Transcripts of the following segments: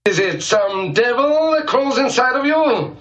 Is it some devil that crawls inside of you?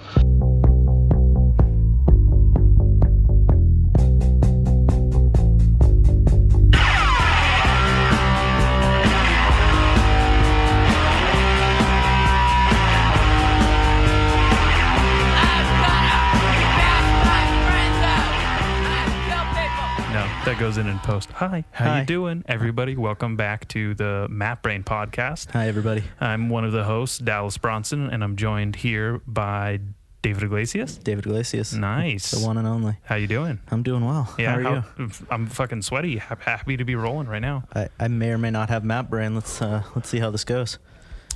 That goes in post. Hi, how you doing, everybody? Welcome back to the Map Brain podcast. Hi, everybody. I'm one of the hosts, Dallas Bronson, and I'm joined here by David Iglesias. David Iglesias. Nice. The one and only. How you doing? I'm doing well. Yeah, how are you? I'm fucking sweaty. Happy to be rolling right now. I may or may not have Map Brain. Let's see how this goes.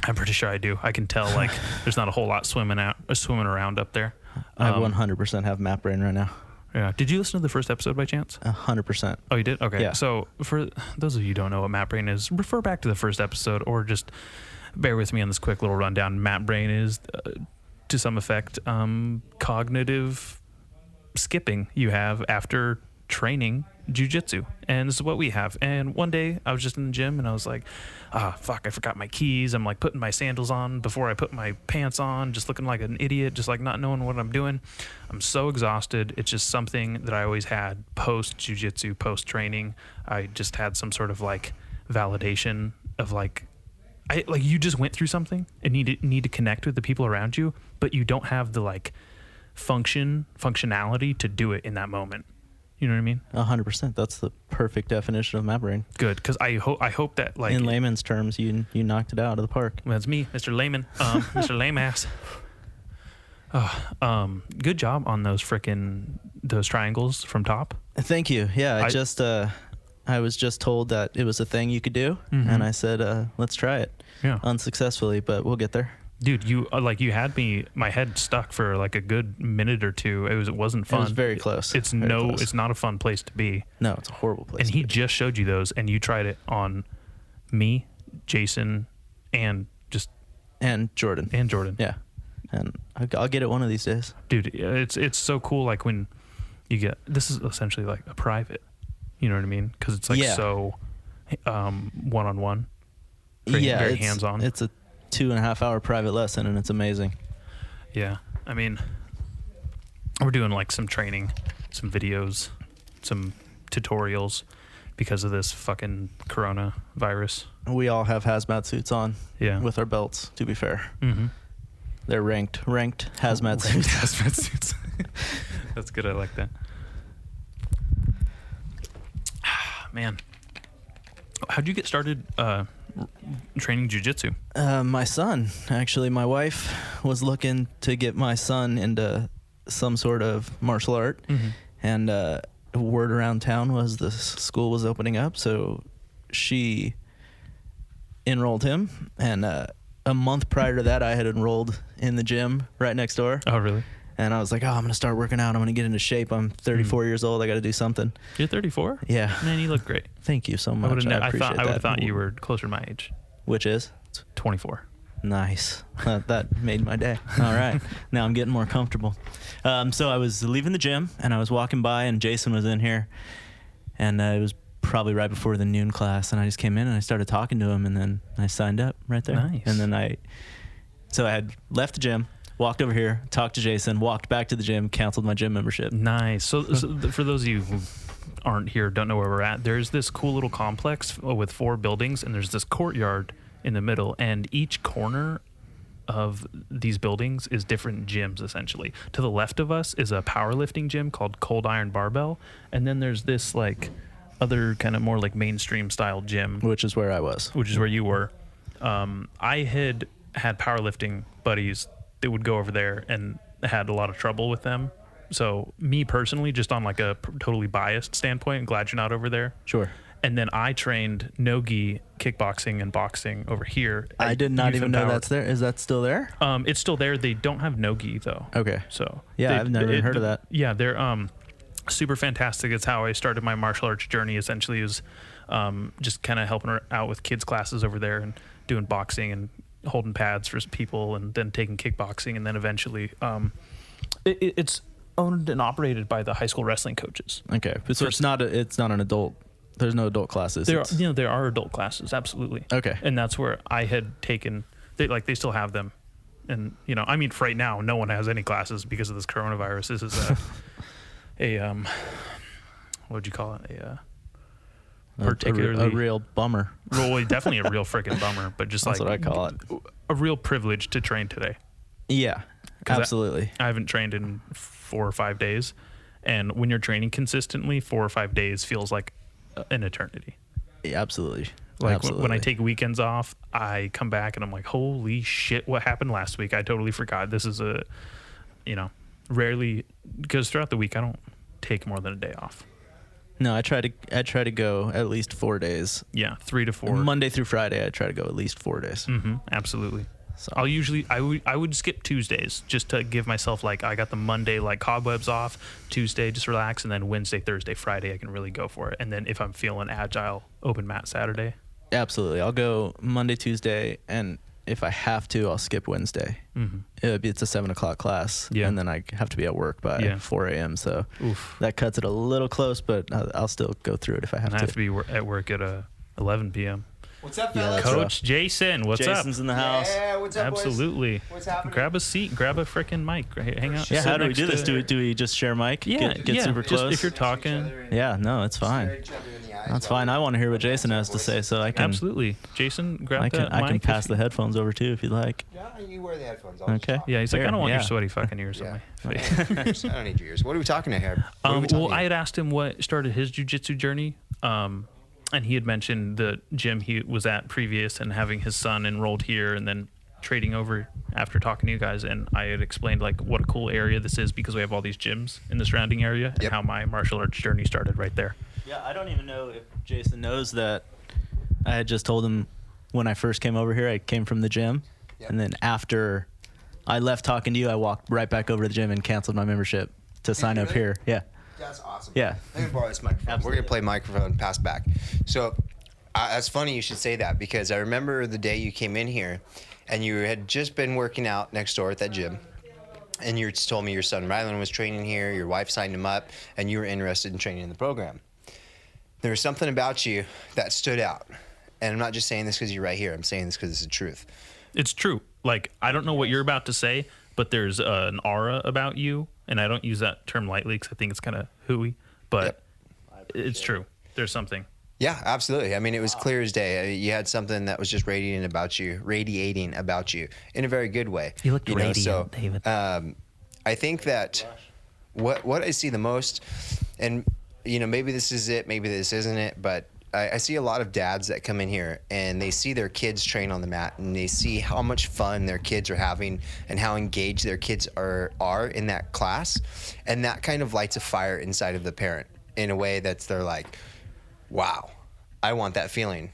I'm pretty sure I do. I can tell like there's not a whole lot swimming around up there. I 100% have Map Brain right now. Yeah. Did you listen to the first episode by chance? 100%. Oh, you did? Okay. Yeah. So for those of you who don't know what Map Brain is, refer back to the first episode or just bear with me on this quick little rundown. Map Brain is, to some effect, cognitive skipping you have after training Jiu-Jitsu. And this is what we have. And one day I was just in the gym and I was like, fuck, I forgot my keys. I'm like putting my sandals on before I put my pants on, just looking like an idiot, just like not knowing what I'm doing. I'm so exhausted. It's just something that I always had post Jiu-Jitsu, post training. I just had some sort of like validation of like you just went through something and need to connect with the people around you, but you don't have the like functionality to do it in that moment. You know what I mean? 100%. That's the perfect definition of Map Brain. Good, because I hope that like in layman's terms, you knocked it out of the park. That's me, Mr. Layman, Mr. Lame Ass. Good job on those triangles from top. Thank you. Yeah, I was just told that it was a thing you could do, and I said, let's try it. Yeah. Unsuccessfully, but we'll get there. Dude, you had my head stuck for like a good minute or two. It wasn't fun. It was very close. It's not a fun place to be. No, it's a horrible place. And to he be. just showed you those, and you tried it on me, Jason, and Jordan. Yeah, and I'll get it one of these days. Dude, it's so cool. Like when you get this is essentially like a private. You know what I mean? Because it's like so one-on-one. Very hands-on. It's a 2.5 hour private lesson, and it's amazing. Yeah, I mean, we're doing like some training, some videos, some tutorials because of this fucking coronavirus. We all have hazmat suits on. Yeah, with our belts. To be fair, they're ranked hazmat suits. Hazmat suits. That's good. I like that. Man, how'd you get started? Training jiu-jitsu? My son, actually. My wife was looking to get my son into some sort of martial art, and word around town was the school was opening up, so she enrolled him, and a month prior to that I had enrolled in the gym right next door. Oh, really? And I was like, I'm going to start working out. I'm going to get into shape. I'm 34 years old. I got to do something. You're 34? Yeah. Man, you look great. Thank you so much. I appreciate that. I would have thought you were closer to my age. Which is? 24. Nice. That made my day. All right. Now I'm getting more comfortable. So I was leaving the gym, and I was walking by, and Jason was in here. And it was probably right before the noon class, and I just came in, and I started talking to him, and then I signed up right there. Nice. And then so I had left the gym, walked over here, talked to Jason, walked back to the gym, canceled my gym membership. Nice. So for those of you who aren't here, don't know where we're at, there's this cool little complex with 4 buildings, and there's this courtyard in the middle, and each corner of these buildings is different gyms, essentially. To the left of us is a powerlifting gym called Cold Iron Barbell, and then there's this like other kind of more like mainstream style gym. Which is where I was. Which is where you were. I had powerlifting buddies that would go over there and had a lot of trouble with them. So me personally, just on like a totally biased standpoint, I'm glad you're not over there. Sure. And then I trained no-gi kickboxing and boxing over here. I did not even know that's there. Is that still there? It's still there. They don't have no-gi though. Okay. So yeah, I've never heard of that. Yeah, they're super fantastic. It's how I started my martial arts journey. Essentially, is just kind of helping out with kids classes over there and doing boxing and holding pads for people, and then taking kickboxing, and then eventually it's owned and operated by the high school wrestling coaches. Okay, so it's not an adult. There's no adult classes. There are adult classes, absolutely. Okay, and that's where I had taken. They still have them. And, you know, I mean, for right now, no one has any classes because of this coronavirus. This is what would you call it? A real bummer. Well, definitely a real freaking bummer, but just That's what I call it. A real privilege to train today. Yeah, absolutely. I haven't trained in 4 or 5 days, and when you're training consistently, 4 or 5 days feels like an eternity. Yeah, absolutely. Like absolutely. when I take weekends off, I come back and I'm like, holy shit, what happened last week? I totally forgot. This is rarely, because throughout the week I don't take more than a day off. No, I try to go at least 4 days. Yeah, 3 to 4. Monday through Friday, I try to go at least 4 days. Mm-hmm, absolutely. So. I would skip Tuesdays just to give myself, like, I got the Monday, like, cobwebs off, Tuesday just relax, and then Wednesday, Thursday, Friday I can really go for it. And then if I'm feeling agile, open mat Saturday. Absolutely. I'll go Monday, Tuesday, and if I have to, I'll skip Wednesday. Mm-hmm. It's a 7 o'clock class, and then I have to be at work by 4 a.m., so that cuts it a little close, but I'll still go through it if I have to. I have to be at work at 11 p.m. What's up, fellas? Coach Jason, what's up? Jason's in the house. Yeah, what's up, Absolutely. boys? What's happening? Grab a seat, grab a freaking mic, hang out. Yeah, sit how do we next do this? to- Do we just share mic? Yeah, Get super just close? if you're talking. Yeah, no, it's fine. That's fine. I want to hear what Jason has to say, so I can. Absolutely. Jason, grab that I mic. can if pass you- the headphones over too if you'd like. Yeah, you wear the headphones. Okay. Yeah, he's like, I don't want your Yeah. sweaty fucking ears on my face. I don't need your ears. What are we talking about here? What are we talking Well, I about? had asked him what started his jiu-jitsu journey, and he had mentioned the gym he was at previous and having his son enrolled here and then trading over after talking to you guys. And I had explained, like, what a cool area this is because we have all these gyms in the surrounding area and how my martial arts journey started right there. Yeah, I don't even know if Jason knows that I had just told him when I first came over here, I came from the gym. Yep. And then after I left talking to you, I walked right back over to the gym and canceled my membership to sign you up really? here. Yeah. That's awesome. Yeah. Let me borrow this microphone. We're going to play microphone, pass back. So that's funny you should say that because I remember the day you came in here and you had just been working out next door at that gym. And you told me your son Rylan was training here, your wife signed him up, and you were interested in training in the program. There was something about you that stood out. And I'm not just saying this because you're right here. I'm saying this because it's the truth. It's true. Like, I don't know what you're about to say, but there's an aura about you, and I don't use that term lightly because I think it's kind of hooey, but it's true. There's something. Yeah, absolutely. I mean, it was clear as day. You had something that was just radiating about you in a very good way. You look radiant, so, David. I think that what I see the most, and maybe this is it, maybe this isn't it, but I see a lot of dads that come in here and they see their kids train on the mat and they see how much fun their kids are having and how engaged their kids are in that class, and that kind of lights a fire inside of the parent in a way that's they're like, wow, I want that feeling.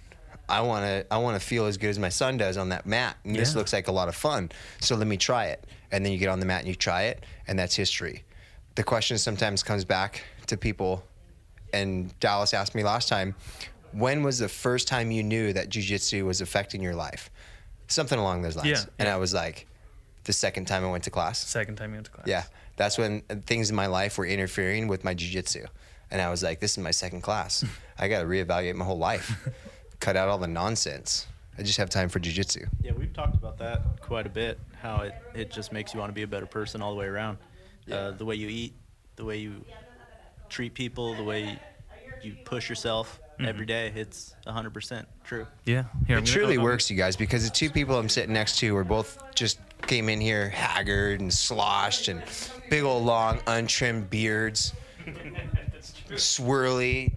I want to feel as good as my son does on that mat, and this looks like a lot of fun. So let me try it. And then you get on the mat and you try it, and that's history. The question sometimes comes back to people, and Dallas asked me last time, when was the first time you knew that jiu-jitsu was affecting your life? Something along those lines. Yeah. And I was like, the second time I went to class. Second time you went to class. Yeah, that's when things in my life were interfering with my jiu-jitsu. And I was like, this is my second class. I got to reevaluate my whole life. Cut out all the nonsense. I just have time for jiu-jitsu. Yeah, we've talked about that quite a bit, how it just makes you want to be a better person all the way around. The way you eat, the way you treat people, the way you push yourself every day, it's 100% true. Yeah. Here, It truly works, you guys, because the two people I'm sitting next to were both just came in here haggard and sloshed and big old long untrimmed beards. Swirly.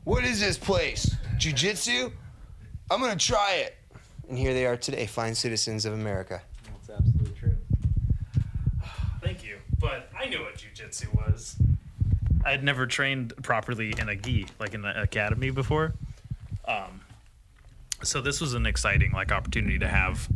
What is this place? Jiu-jitsu? I'm going to try it. And here they are today, fine citizens of America. That's absolutely true. Thank you. But I knew what jiu-jitsu was. I had never trained properly in a gi, like in the academy before. So this was an exciting opportunity to have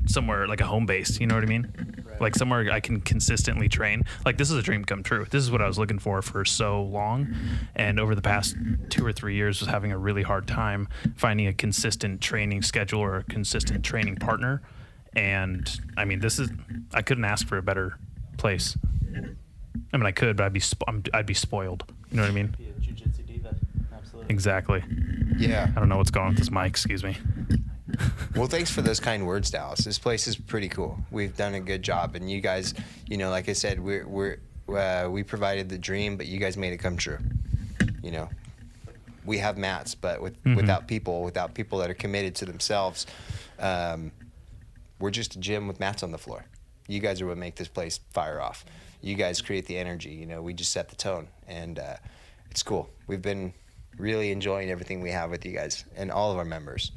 somewhere like a home base, you know what I mean? Right. Like somewhere I can consistently train. Like this is a dream come true. This is what I was looking for so long. And over the past 2 or 3 years was having a really hard time finding a consistent training schedule or a consistent training partner. And I mean, I couldn't ask for a better place. I mean, I could, but I'd be spoiled. You know what I mean? Be a jiu-jitsu diva. Absolutely. Exactly. Yeah. I don't know what's going on with this mic. Excuse me. Well, thanks for those kind words, Dallas. This place is pretty cool. We've done a good job, and you guys, like I said, we provided the dream, but you guys made it come true. We have mats, but without people that are committed to themselves, we're just a gym with mats on the floor. You guys are what make this place fire off. You guys create the energy. We just set the tone, and it's cool. We've been really enjoying everything we have with you guys and all of our members,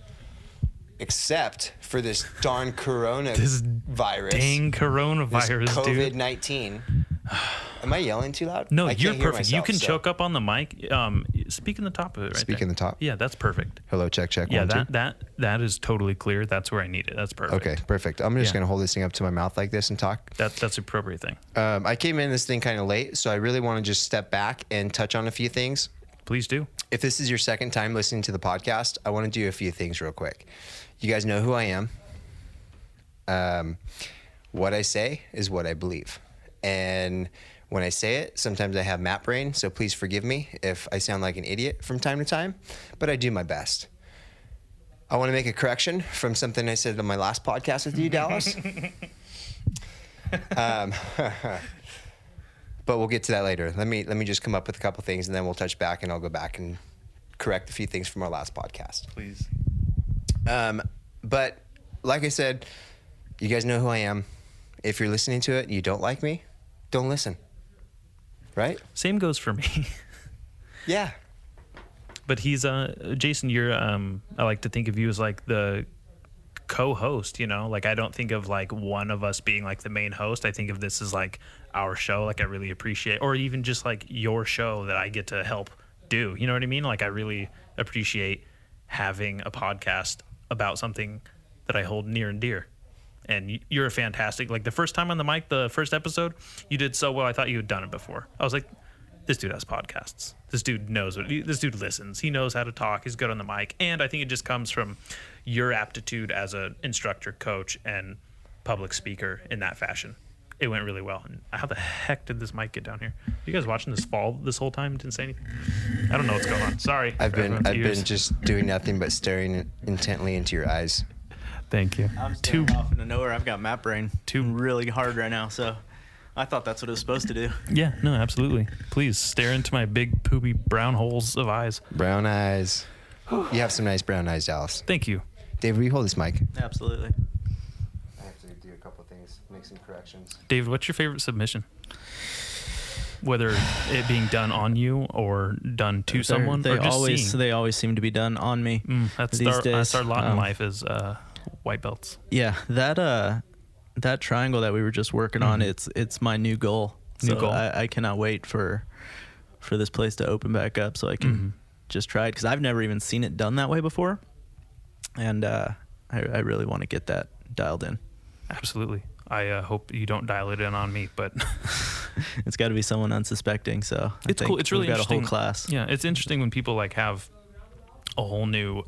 except for this darn This virus. dang coronavirus, this dude. COVID-19. Am I yelling too loud? No, I you're can't hear perfect. myself, you can so- choke up on the mic. Speak in the top of it right Speak there. in the top? Yeah, that's perfect. Hello, check. Yeah, 1, 2. that is totally clear. That's where I need it. That's perfect. Okay, perfect. I'm just Yeah. gonna hold this thing up to my mouth like this and talk. That's the appropriate thing. I came in this thing kind of late, so I really want to just step back and touch on a few things. Please do. If this is your second time listening to the podcast, I want to do a few things real quick. You guys know who I am. What I say is what I believe. And when I say it, sometimes I have map brain, so please forgive me if I sound like an idiot from time to time, but I do my best. I want to make a correction from something I said on my last podcast with you, Dallas. But we'll get to that later. Let me just come up with a couple things, and then we'll touch back, and I'll go back and correct a few things from our last podcast. Please. But like I said, you guys know who I am. If you're listening to it and you don't like me, don't listen. Right? Same goes for me. Yeah. But he's Jason, you're I like to think of you as like the co-host, like I don't think of like one of us being like the main host. I think of this as like our show. Like I really appreciate, or even just like your show that I get to help do. You know what I mean? Like I really appreciate having a podcast about something that I hold near and dear. And you're a fantastic, like the first time on the mic, the first episode, you did so well. I thought you had done it before. I was like, this dude has podcasts. This dude knows this dude listens. He knows how to talk. He's good on the mic. And I think it just comes from your aptitude as an instructor, coach, and public speaker in that fashion. It went really well. And how the heck did this mic get down here? You guys watching this fall this whole time? Didn't say anything? I don't know what's going on. Sorry. I've been just doing nothing but staring intently into your eyes. Thank you. I'm staring off into nowhere. I've got map brain really hard right now, so I thought that's what it was supposed to do. Yeah, no, absolutely. Please stare into my big poopy brown holes of eyes. Brown eyes. You have some nice brown eyes, Dallas. Thank you. Dave, will you hold this mic? Absolutely. I have to do a couple things, make some corrections. David, what's your favorite submission? Whether it being done on you or done to someone, They or just always seeing. they always seem to be done on me. That's these days. our lot in life is white belts. Yeah, that triangle that we were just working on, it's my new goal. New So goal. I cannot wait for this place to open back up so I can just try it, because I've never even seen it done that way before, and I really want to get that dialed in. Absolutely. I hope you don't dial it in on me, but It's got to be someone unsuspecting. So it's cool. It's really we've got interesting. a whole class. Yeah, it's interesting when people like have a whole new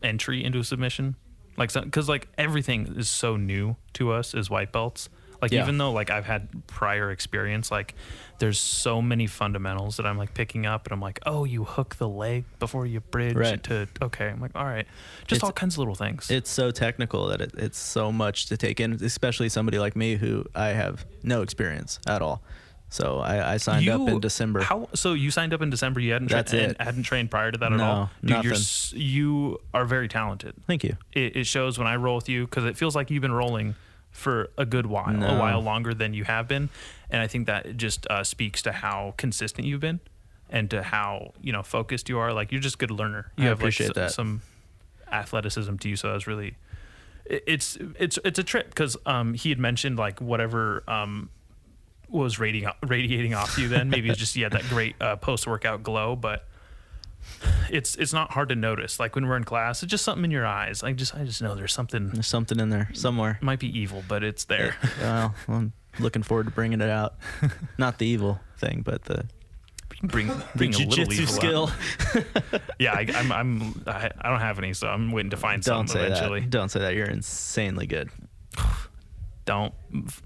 entry into a submission, like because like everything is so new to us as white belts. Like Yeah. even though like I've had prior experience, like there's so many fundamentals that I'm like picking up, and I'm like, oh, you hook the leg before you bridge Right. to okay. I'm like, all right, just all kinds of little things. It's so technical that it's so much to take in, especially somebody like me who I have no experience at all. So I signed up in December. So you signed up in December. You hadn't That's it. hadn't trained prior to that at No, all. Dude, nothing. You are very talented. Thank you. It shows when I roll with you, because it feels like you've been rolling for a good while, No. a while longer than you have been, and I think that just speaks to how consistent you've been, and to how focused you are. Like you're just a good learner. You I have appreciate like that. some athleticism to you, so I was really. It's a trip, because he had mentioned like whatever was radiating off you then. Maybe it's just you had that great post workout glow, but. It's not hard to notice. Like when we're in class, it's just something in your eyes. I just know there's something. There's something in there somewhere. It might be evil, but it's there. Well, I'm looking forward to bringing it out. Not the evil thing, but the bring a little jiu-jitsu evil skill. out. Yeah, I don't have any, so I'm waiting to find Don't some say eventually. that. Don't say that. You're insanely good. Don't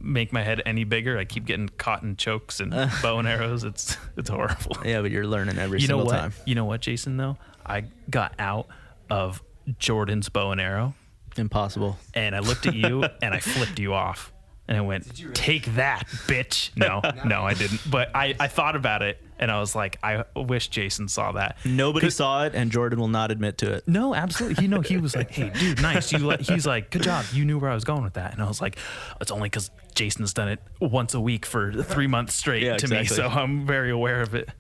make my head any bigger. I keep getting caught in chokes and bow and arrows. It's horrible. Yeah, but you're learning every You know single what? time. You know what, Jason? Though I got out of Jordan's bow and arrow, Impossible. and I looked at you and I flipped you off. And I went, take that, bitch. No, I didn't. But I thought about it, and I was like, I wish Jason saw that. Nobody saw it, and Jordan will not admit to it. No, absolutely. He was like, hey, dude, nice. He's like, good job. You knew where I was going with that. And I was like, it's only because Jason's done it once a week for 3 months straight to me, so I'm very aware of it.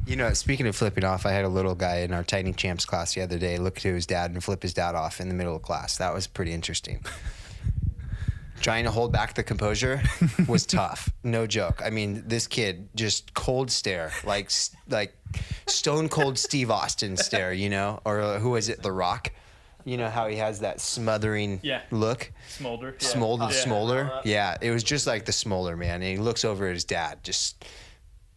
You know, speaking of flipping off, I had a little guy in our Tiny Champs class the other day look to his dad and flip his dad off in the middle of class. That was pretty interesting. Trying to hold back the composure was tough. No joke. I mean, this kid just cold stare, like stone cold Steve Austin stare, you know? Or who is it? The Rock? You know how he has that smothering look? Smolder. Smolder. Yeah, it was just like the Smolder, man. And he looks over at his dad, just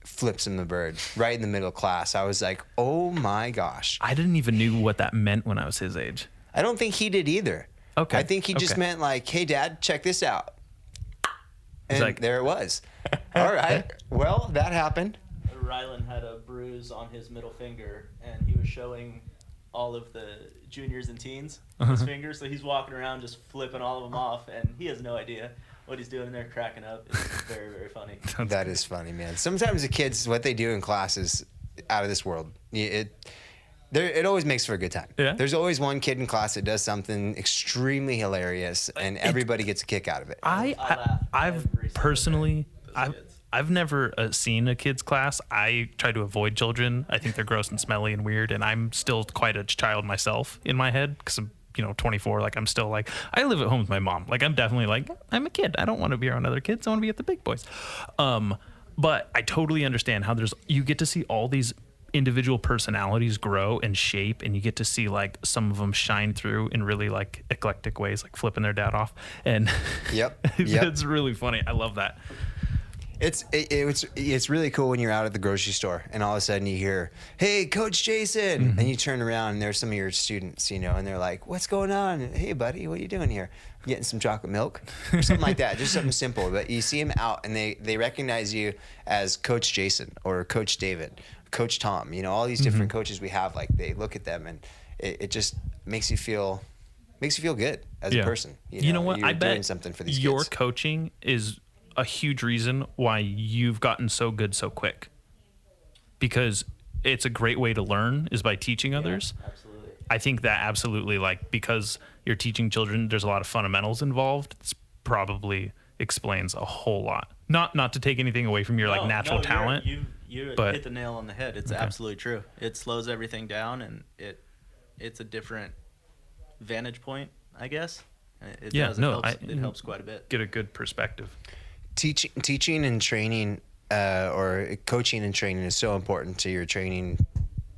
flips him the bird right in the middle of class. I was like, oh my gosh. I didn't even knew what that meant when I was his age. I don't think he did either. Okay. I think he just meant like, hey, Dad, check this out. And like, there it was. All right. Well, that happened. Rylan had a bruise on his middle finger, and he was showing all of the juniors and teens his fingers. So he's walking around just flipping all of them off, and he has no idea what he's doing. They're cracking up. It's very, very funny. That is funny, man. Sometimes the kids, what they do in class is out of this world. It always makes for a good time. Yeah. There's always one kid in class that does something extremely hilarious, and everybody gets a kick out of it. I've personally, I've never seen a kid's class. I try to avoid children. I think they're gross and smelly and weird, and I'm still quite a child myself in my head because I'm 24. Like, I'm still like, I live at home with my mom. Like, I'm definitely like, I'm a kid. I don't want to be around other kids. I want to be at the big boys. But I totally understand how you get to see all these individual personalities grow and shape, and you get to see like some of them shine through in really like eclectic ways, like flipping their dad off. And it's really funny. I love that. It's really cool when you're out at the grocery store and all of a sudden you hear, "Hey, Coach Jason," and you turn around and there's some of your students, and they're like, "What's going on? Hey, buddy, what are you doing here? Getting some chocolate milk?" or something like that. Just something simple. But you see them out and they recognize you as Coach Jason or Coach David, Coach Tom. All these different coaches we have. Like, they look at them and it just makes you feel good as a person. You know what? I bet doing something for these your kids. coaching is a huge reason why you've gotten so good so quick, because it's a great way to learn is by teaching others. Absolutely. I think that absolutely, like, because you're teaching children, there's a lot of fundamentals involved. It's probably explains a whole lot. Not to take anything away from your natural talent. You hit the nail on the head. It's absolutely true. It slows everything down, and it's a different vantage point, I guess. It helps quite a bit. Get a good perspective. Teaching and training or coaching and training is so important to your training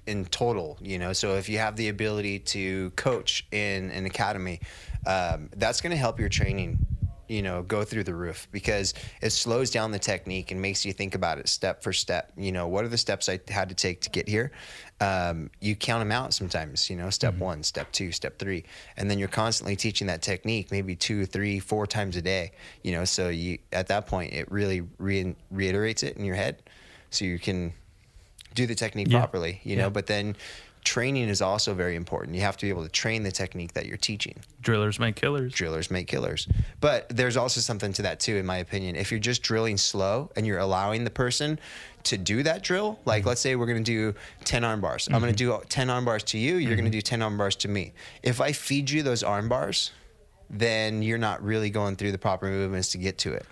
in total, so if you have the ability to coach in an academy, that's going to help your training go through the roof, because it slows down the technique and makes you think about it step for step. What are the steps I had to take to get here? You count them out sometimes, step 1, step 2, step 3, and then you're constantly teaching that technique maybe 2, 3, 4 times a day, so you, at that point, it really reiterates it in your head so you can do the technique properly, but then training is also very important. You have to be able to train the technique that you're teaching. Drillers make killers. Drillers make killers. But there's also something to that too, in my opinion. If you're just drilling slow and you're allowing the person to do that drill, like let's say we're going to do 10 arm bars. I'm going to do 10 arm bars to you. You're going to do 10 arm bars to me. If I feed you those arm bars, then you're not really going through the proper movements to get to it.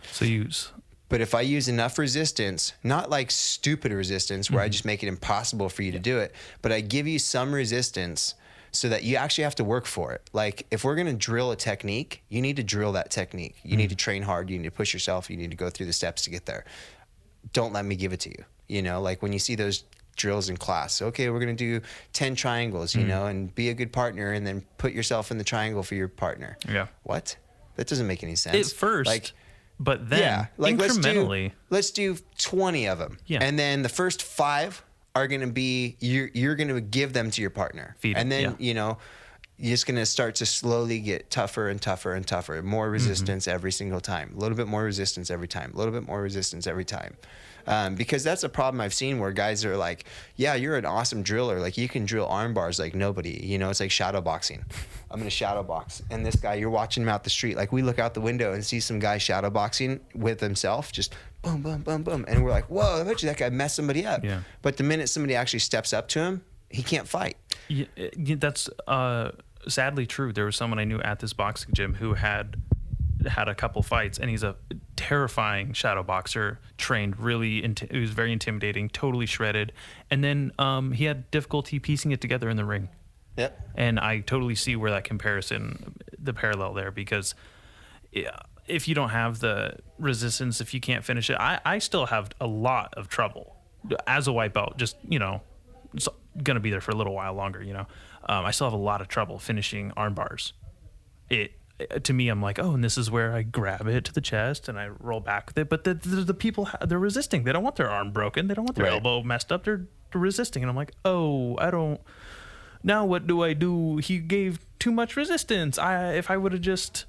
But if I use enough resistance, not like stupid resistance where I just make it impossible for you to do it, but I give you some resistance so that you actually have to work for it. Like, if we're going to drill a technique, you need to drill that technique. You need to train hard. You need to push yourself. You need to go through the steps to get there. Don't let me give it to you. Like when you see those drills in class, okay, we're going to do 10 triangles, and be a good partner, and then put yourself in the triangle for your partner. Yeah. What? That doesn't make any sense. At first. But then, incrementally, let's do 20 of them. Yeah. And then the first 5 are going to be, you're going to give them to your partner. Feed and them, then, you're just going to start to slowly get tougher and tougher and tougher. More resistance every single time. A little bit more resistance every time. A little bit more resistance every time. Because that's a problem I've seen where guys are like, yeah, you're an awesome driller. Like, you can drill arm bars like nobody. You know, it's like shadow boxing. I'm going to shadow box. And this guy, you're watching him out the street. Like, we look out the window and see some guy shadow boxing with himself, just boom, boom, boom, boom. And we're like, whoa, I bet you that guy messed somebody up. Yeah. But the minute somebody actually steps up to him, he can't fight. Yeah, that's sadly true. There was someone I knew at this boxing gym who had a couple fights, and he's a terrifying shadow boxer, trained really. It was very intimidating, totally shredded, and then he had difficulty piecing it together in the ring. Yep. And I totally see where that the parallel there, because if you don't have the resistance, if you can't finish it, I still have a lot of trouble as a white belt. Just, it's gonna be there for a little while longer. I still have a lot of trouble finishing arm bars. To me, I'm like, oh, and this is where I grab it to the chest and I roll back with it. But the people, they're resisting. They don't want their arm broken. They don't want their elbow messed up. They're resisting. And I'm like, oh, I don't. Now what do I do? He gave too much resistance. If I would have just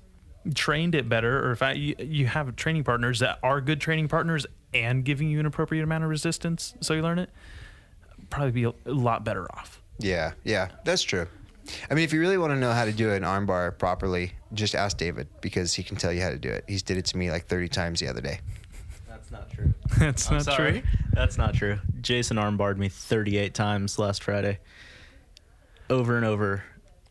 trained it better, or if you have training partners that are good training partners and giving you an appropriate amount of resistance so you learn it, probably be a lot better off. Yeah, that's true. I mean, if you really want to know how to do an armbar properly, just ask David, because he can tell you how to do it. He's did it to me like 30 times the other day. That's not true. That's not true. That's not true. Jason armbarred me 38 times last Friday. Over and over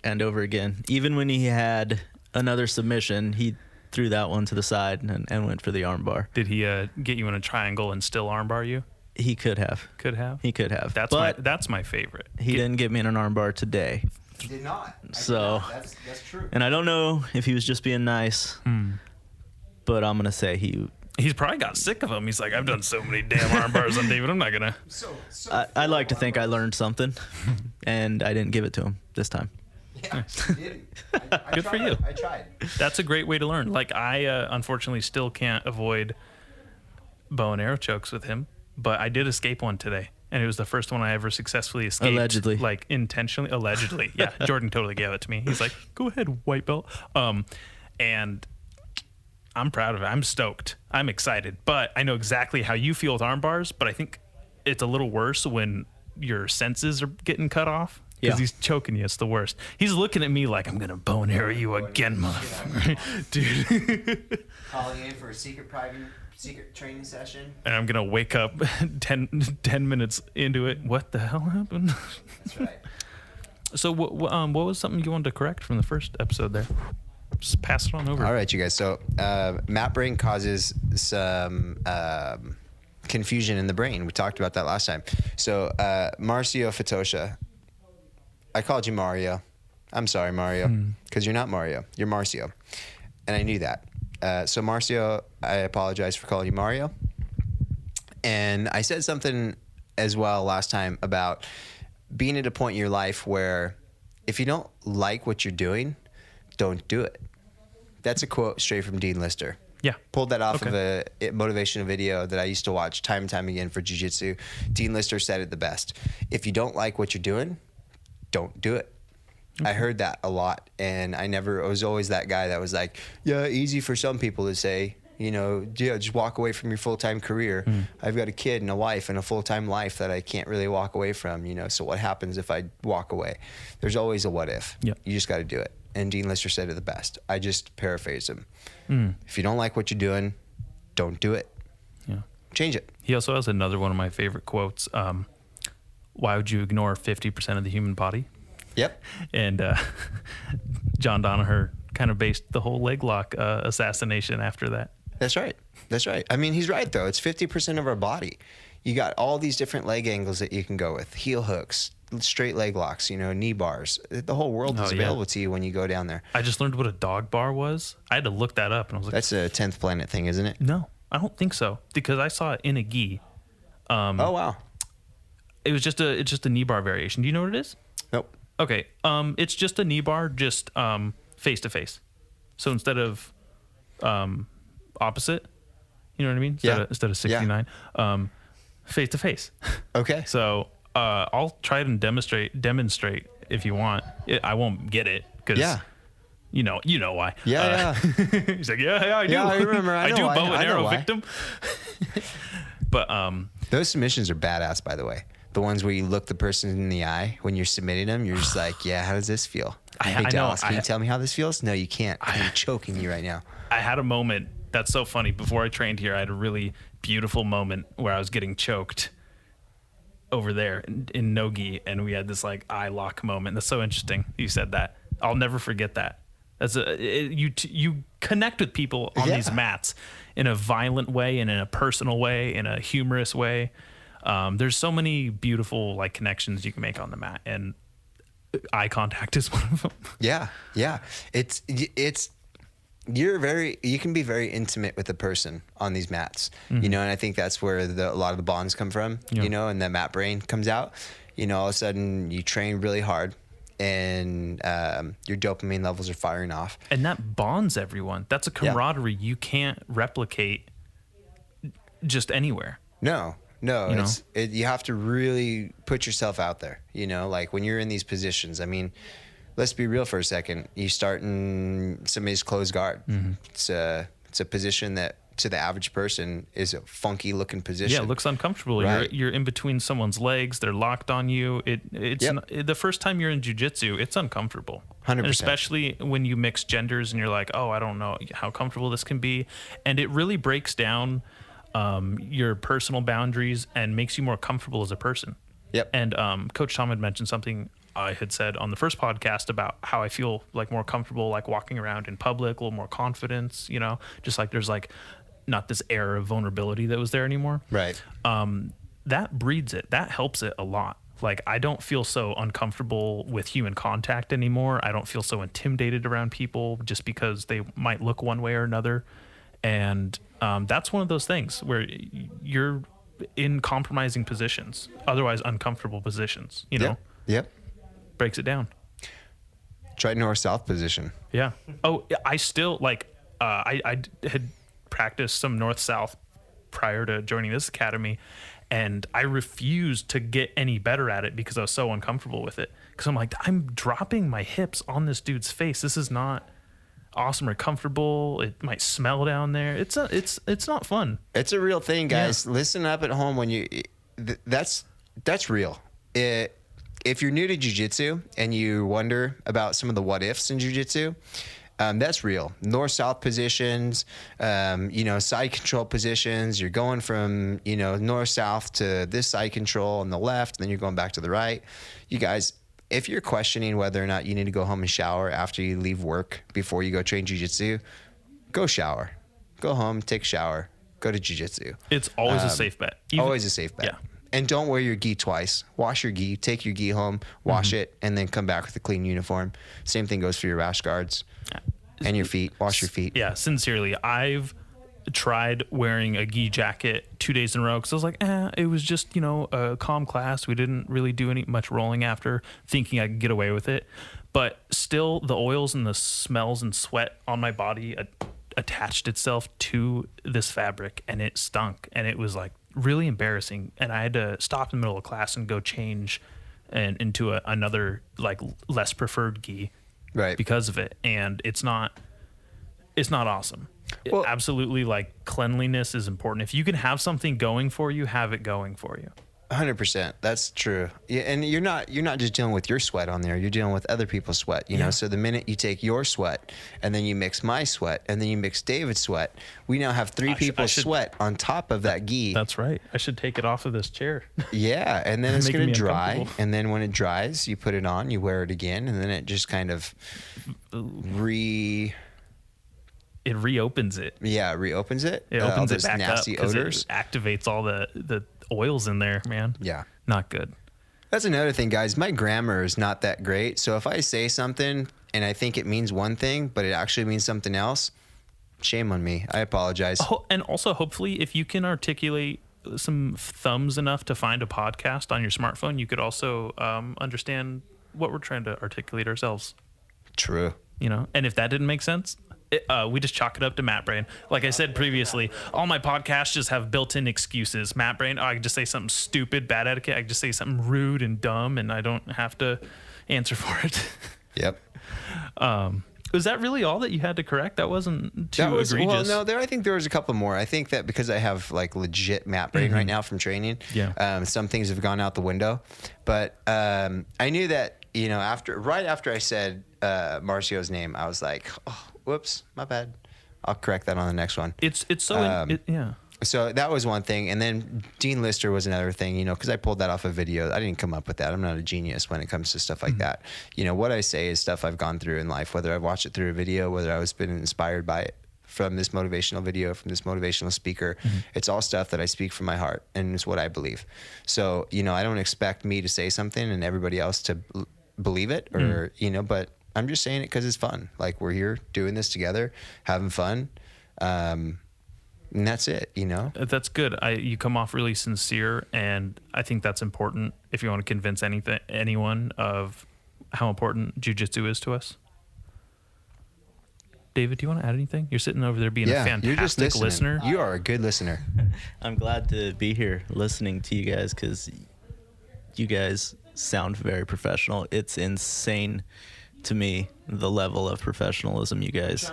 and over again. Even when he had another submission, he threw that one to the side and went for the armbar. Did he get you in a triangle and still armbar you? He could have. He could have. But that's my favorite. He didn't get me in an armbar today. He did not. So That's true. And I don't know if he was just being nice, but I'm gonna say he's probably got sick of them. He's like, I've done so many damn arm bars on David. I'm not gonna. I like to think I learned something, and I didn't give it to him this time. Yeah, you didn't. I Good for you. I tried. That's a great way to learn. Like, I unfortunately still can't avoid bow and arrow chokes with him, but I did escape one today. And it was the first one I ever successfully escaped. Allegedly. Like, intentionally. Allegedly. Yeah. Jordan totally gave it to me. He's like, go ahead, white belt. And I'm proud of it. I'm stoked. I'm excited. But I know exactly how you feel with arm bars, but I think it's a little worse when your senses are getting cut off. Because he's choking you. It's the worst. He's looking at me like, I'm going to bow and arrow you again, motherfucker. Dude. Calling in for a secret training session. And I'm going to wake up 10 minutes into it. What the hell happened? That's right. So what was something you wanted to correct from the first episode there? Just pass it on over. All right, you guys. So map brain causes some confusion in the brain. We talked about that last time. So Marcio Fatosha, I called you Mario. I'm sorry, Mario, because you're not Mario. You're Marcio. And I knew that. So Marcio, I apologize for calling you Mario. And I said something as well last time about being at a point in your life where if you don't like what you're doing, don't do it. That's a quote straight from Dean Lister. Yeah. Pulled that off of a motivational video that I used to watch time and time again for jiu-jitsu. Dean Lister said it the best. If you don't like what you're doing, don't do it. Okay. I heard that a lot, and I was always that guy that was like, yeah, easy for some people to say, just walk away from your full-time career. I've got a kid and a wife and a full-time life that I can't really walk away from, so what happens if I walk away? There's always a what if. Yep. You just got to do it. And Dean Lister said it the best. I just paraphrased him. If you don't like what you're doing, don't do it. Yeah. Change it. He also has another one of my favorite quotes. Why would you ignore 50% of the human body? Yep. And John Danaher kind of based the whole leg lock assassination after that. That's right. I mean, he's right, though. It's 50% of our body. You got all these different leg angles that you can go with. Heel hooks, straight leg locks, knee bars. The whole world is available to you when you go down there. I just learned what a dog bar was. I had to look that up, and I was like, that's a 10th planet thing, isn't it? No, I don't think so, because I saw it in a gi. Oh, wow. It's just a knee bar variation. Do you know what it is? Nope. Okay. It's just a knee bar, just face to face. So instead of opposite, you know what I mean? Instead of 69, face to face. Okay. So I'll try and demonstrate if you want. I won't get it because Yeah. you know why. Yeah, He's like, yeah, I do. Yeah, I remember. I know do why. bow and I know arrow why. victim. But Those submissions are badass, by the way. The ones where you look the person in the eye when you're submitting them, you're just like, yeah, how does this feel? I Hey, know. Dallas, can you tell me how this feels? No, you can't. I'm choking you right now. I had a moment that's so funny. Before I trained here, I had a really beautiful moment where I was getting choked over there in no-gi, and we had this like eye lock moment. That's so interesting. You said that. I'll never forget that. You connect with people on these mats in a violent way and in a personal way, in a humorous way. There's so many beautiful like connections you can make on the mat, and eye contact is one of them. Yeah. It's you can be very intimate with a person on these mats, you know, and I think that's where a lot of the bonds come from, you know, and the mat brain comes out. You know, all of a sudden you train really hard and your dopamine levels are firing off. And that bonds everyone. That's a camaraderie you can't replicate just anywhere. No, You know? you have to really put yourself out there, you know, like when you're in these positions. I mean, let's be real for a second. You start in somebody's closed guard. It's a position that to the average person is a funky looking position. Yeah, it looks uncomfortable. Right. You're in between someone's legs. They're locked on you. It's the first time you're in jiu-jitsu, it's uncomfortable. 100%. And especially when you mix genders and you're like, oh, I don't know how comfortable this can be. And it really breaks down your personal boundaries and makes you more comfortable as a person. Yep. And Coach Tom had mentioned something I had said on the first podcast about how I feel like more comfortable, like walking around in public, a little more confidence, you know, just like there's like not this air of vulnerability that was there anymore. Right. That breeds it. That helps it a lot. Like I don't feel so uncomfortable with human contact anymore. I don't feel so intimidated around people just because they might look one way or another. And that's one of those things where you're in compromising positions, otherwise uncomfortable positions, you know? Yep. Breaks it down. Try north-south position. Yeah. Oh, I still like, I had practiced some north-south prior to joining this academy, and I refused to get any better at it because I was so uncomfortable with it. Because I'm like, I'm dropping my hips on this dude's face. This is not awesome or comfortable. It might smell down there. It's not fun. It's a real thing, guys. Listen up at home when you. That's real. If you're new to jiu-jitsu and you wonder about some of the what ifs in jiu-jitsu, that's real. North-south positions, side control positions. You're going from, north-south to this side control on the left, and then you're going back to the right. You guys, if you're questioning whether or not you need to go home and shower after you leave work before you go train jiu-jitsu, go shower. Go home, take a shower, go to jiu-jitsu. It's always a safe bet. Always a safe bet. Yeah. And don't wear your gi twice. Wash your gi, take your gi home, wash it, and then come back with a clean uniform. Same thing goes for your rash guards and your feet. Wash your feet. Yeah, sincerely, I've tried wearing a gi jacket 2 days in a row because I was like, it was just, a calm class. We didn't really do much rolling after, thinking I could get away with it. But still, the oils and the smells and sweat on my body attached itself to this fabric, and it stunk. And it was like really embarrassing. And I had to stop in the middle of class and go change into another like less preferred gi, Right. because of it. And it's not awesome. Well, Absolutely, like cleanliness is important. If you can have something going for you, have it going for you. 100%. That's true. Yeah, and you're not just dealing with your sweat on there. You're dealing with other people's sweat. You know. So the minute you take your sweat and then you mix my sweat and then you mix David's sweat, we now have three people's sweat on top of that gi. That's right. I should take it off of this chair. Yeah, and then it's Making going me to dry, uncomfortable. and then when it dries, you put it on, you wear it again, and then it just kind of It reopens it. reopens it. It all opens it those back nasty up because odors. it activates all the oils in there, man. Yeah. Not good. That's another thing, guys. My grammar is not that great. So if I say something and I think it means one thing, but it actually means something else, shame on me. I apologize. And also, hopefully, if you can articulate some thumbs enough to find a podcast on your smartphone, you could also understand what we're trying to articulate ourselves. True. And if that didn't make sense, we just chalk it up to Matt Brain. Like I said previously, all my podcasts just have built-in excuses. Matt Brain, I can just say something stupid, bad etiquette. I can just say something rude and dumb, and I don't have to, answer for it. Yep. Was that really all that you had to correct? That wasn't too egregious. Well, no, I think there was a couple more. I think that because I have like legit mat brain right now from training, some things have gone out the window. But I knew that, you know, right after I said Marcio's name, I was like, oh, whoops, my bad. I'll correct that on the next one. It's so yeah. So that was one thing. And then Dean Lister was another thing, you know, because I pulled that off a video. I didn't come up with that. I'm not a genius when it comes to stuff like that. You know, what I say is stuff I've gone through in life, whether I've watched it through a video, whether I was been inspired by it from this motivational video, from this motivational speaker. It's all stuff that I speak from my heart and it's what I believe. So, you know, I don't expect me to say something and everybody else to believe it or, you know, but I'm just saying it because it's fun. Like we're here doing this together, having fun. And that's it, you know? That's good. You come off really sincere, and I think that's important if you want to convince anyone of how important jiu-jitsu is to us. David, do you want to add anything? You're sitting over there being a fantastic you're just listener. You are a good listener. I'm glad to be here listening to you guys because you guys sound very professional. It's insane to me, the level of professionalism you guys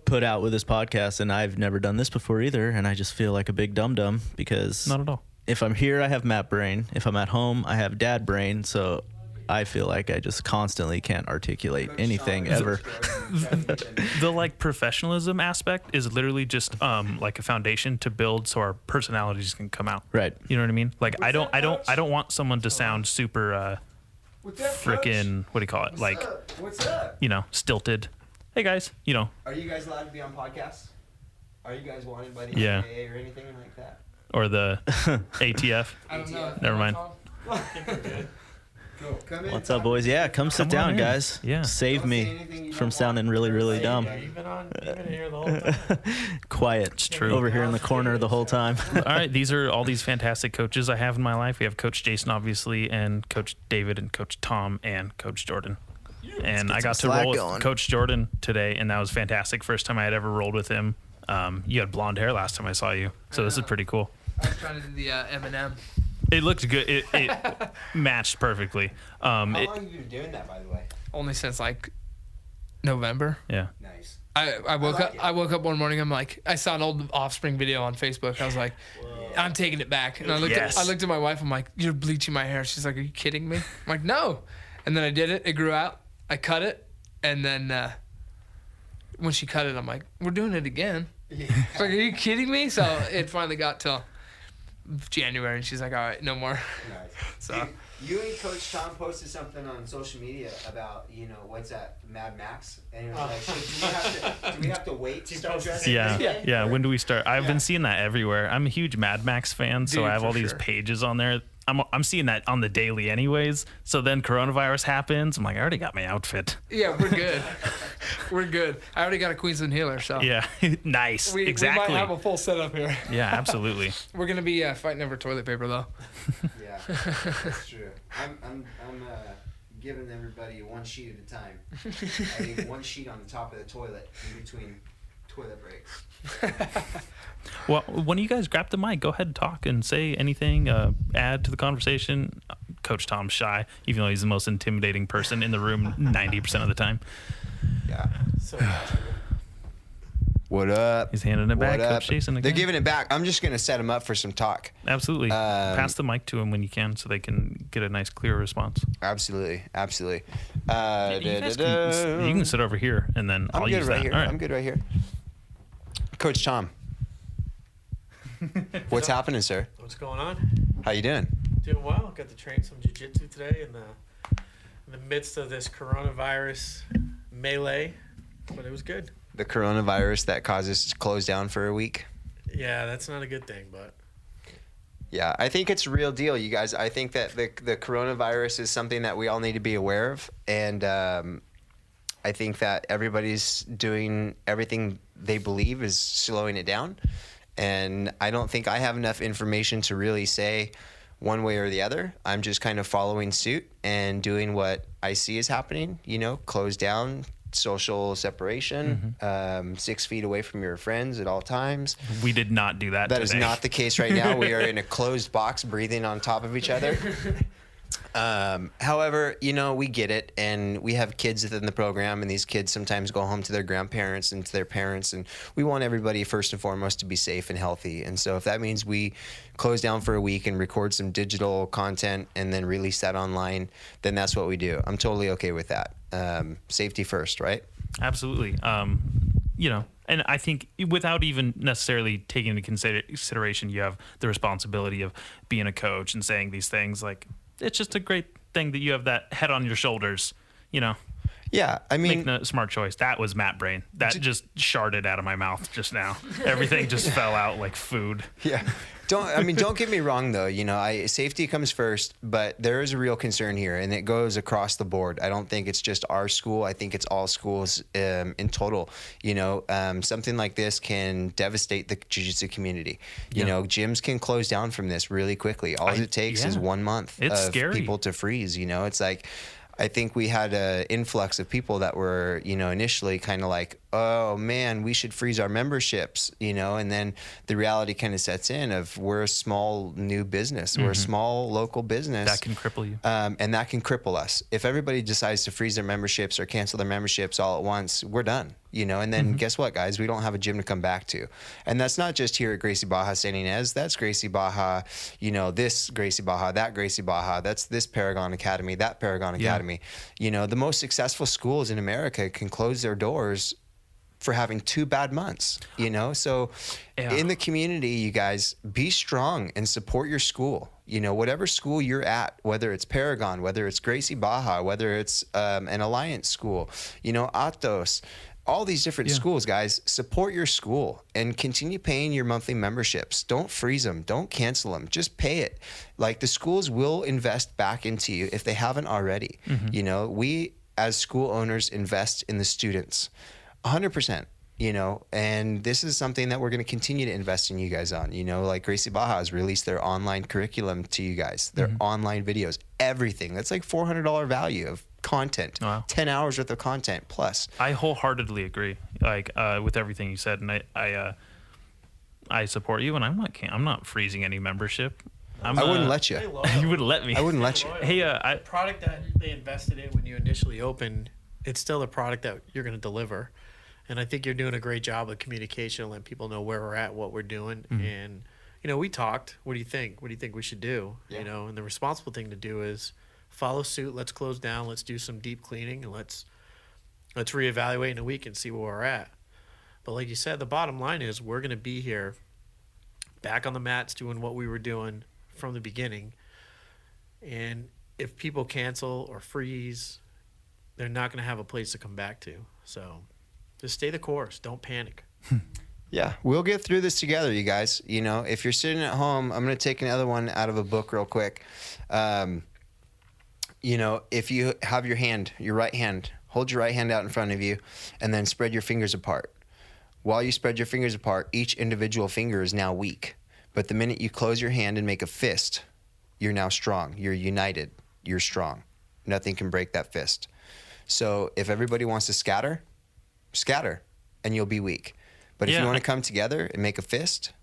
put out with this podcast, and I've never done this before either, and I just feel like a big dum-dum because not at all. If I'm here, I have mat brain. If I'm at home, I have dad brain, so I feel like I just constantly can't articulate anything ever. The like professionalism aspect is literally just like a foundation to build so our personalities can come out. Right. You know what I mean? Like I don't want someone to sound super freaking what do you call it? Like What's up? You know, stilted. Hey guys, you know. Are you guys allowed to be on podcasts? Are you guys wanted by the Yeah. NCAA or anything like that? Or the ATF. I don't know. Never mind. Go. Come in. What's up, boys? Yeah, come sit on down, in. guys. Yeah. Save me from sounding really, really dumb. You've been here the whole time. Quiet. It's true. Over here in the corner the whole time. All right, these are all these fantastic coaches I have in my life. We have Coach Jason, obviously, and Coach David, and Coach Tom, and Coach Jordan. And I got to roll with Coach Jordan today, and that was fantastic. First time I had ever rolled with him. You had blonde hair last time I saw you, so this is pretty cool. I was trying to do the Eminem. It looked good. It matched perfectly. How long have you been doing that, by the way? Only since like November. Yeah. Nice. I woke up one morning. I'm like, I saw an old Offspring video on Facebook. I was like, I'm taking it back. And I looked at my wife. I'm like, you're bleaching my hair. She's like, are you kidding me? I'm like, no. And then I did it. It grew out. I cut it. And then when she cut it, I'm like, we're doing it again. She's like, are you kidding me? So it finally got till January, and she's like, all right, no more. Nice. So Dude, you and Coach Tom posted something on social media about, you know, what's that, Mad Max? And it was like, so do we have to wait to start dressing? Yeah. When do we start? I've been seeing that everywhere. I'm a huge Mad Max fan, so Dude, I have all for these sure. pages on there. I'm seeing that on the daily anyways. So then coronavirus happens. I'm like, I already got my outfit. yeah, we're good. We're good. I already got a Queensland healer, so Yeah, nice. we Exactly. might have a full setup here. Yeah, absolutely. We're gonna be fighting over toilet paper though. Yeah, that's true. I'm giving everybody one sheet at a time. I leave one sheet on the top of the toilet in between toilet breaks. Well, when you guys grab the mic, go ahead and talk and say anything, add to the conversation. Coach Tom's shy, even though he's the most intimidating person in the room 90% of the time. Yeah. So What up? He's handing it back, What up? Coach Jason. They're Again. giving it back. I'm just gonna set them up for some talk. Absolutely. Pass the mic to him when you can so they can get a nice, clear response. Absolutely. You can sit over here, and then I'll I'm good use right that. here. All right. I'm good right here. Coach Tom. What's happening, sir? What's going on? How you doing? Doing well. Got to train some jiu-jitsu today in the midst of this coronavirus melee, but it was good. The coronavirus that caused us to close down for a week. Yeah, that's not a good thing, but Yeah, I think it's a real deal, you guys. I think that the coronavirus is something that we all need to be aware of, and I think that everybody's doing everything they believe is slowing it down. And I don't think I have enough information to really say one way or the other. I'm just kind of following suit and doing what I see is happening, you know, close down, social separation, 6 feet away from your friends at all times. We did not do that That is today. not the case right now. We are in a closed box breathing on top of each other. However, we get it, and we have kids within the program, and these kids sometimes go home to their grandparents and to their parents, and we want everybody first and foremost to be safe and healthy. And so if that means we close down for a week and record some digital content and then release that online, then that's what we do. I'm totally okay with that. Safety first, right? Absolutely. And I think without even necessarily taking into consideration, you have the responsibility of being a coach and saying these things. Like, it's just a great thing that you have that head on your shoulders, Yeah, I mean, making a smart choice. That was Matt Brain. That just sharded out of my mouth just now. Everything just fell out like food. yeah. Don't get me wrong though. Safety comes first, but there is a real concern here, and it goes across the board. I don't think it's just our school. I think it's all schools in total. Something like this can devastate the jiu-jitsu community. Gyms can close down from this really quickly. All it takes is 1 month it's of scary. people to freeze. It's like, I think we had an influx of people that were, initially kind of like, oh man, we should freeze our memberships, and then the reality kind of sets in of we're a small new business, we're a small local business. That can cripple you. And that can cripple us. If everybody decides to freeze their memberships or cancel their memberships all at once, we're done, and then guess what, guys? We don't have a gym to come back to. And that's not just here at Gracie Baja San Ynez. That's Gracie Baja, this Gracie Baja, that Gracie Baja. That's this Paragon Academy, that Paragon Academy. The most successful schools in America can close their doors for having 2 bad months, So in the community, you guys, be strong and support your school. Whatever school you're at, whether it's Paragon, whether it's Gracie Baja, whether it's an Alliance school, Atos, all these different schools, guys, support your school and continue paying your monthly memberships. Don't freeze them. Don't cancel them. Just pay it. Like, the schools will invest back into you if they haven't already. We as school owners invest in the students 100%. And this is something that we're going to continue to invest in you guys on. Like Gracie Baja has released their online curriculum to you guys, their online videos, everything. That's like $400 value of content, 10 hours worth of content plus. I wholeheartedly agree, with everything you said, and I support you. And I'm not freezing any membership. I wouldn't let you. You wouldn't let me. I wouldn't let you. Hey, the product that they invested in when you initially opened, it's still a product that you're going to deliver. And I think you're doing a great job of communication and letting people know where we're at, what we're doing. And, we talked. What do you think? What do you think we should do? Yeah. And the responsible thing to do is follow suit. Let's close down. Let's do some deep cleaning, and let's reevaluate in a week and see where we're at. But like you said, the bottom line is we're going to be here back on the mats doing what we were doing from the beginning. And if people cancel or freeze, they're not going to have a place to come back to. So just stay the course. Don't panic. Yeah, we'll get through this together, you guys. If you're sitting at home, I'm going to take another one out of a book real quick. If you have your right hand, hold your right hand out in front of you and then spread your fingers apart. While you spread your fingers apart, each individual finger is now weak. But the minute you close your hand and make a fist, you're now strong. You're united. You're strong. Nothing can break that fist. So if everybody wants to scatter, and you'll be weak. But if you want to come together and make a fist,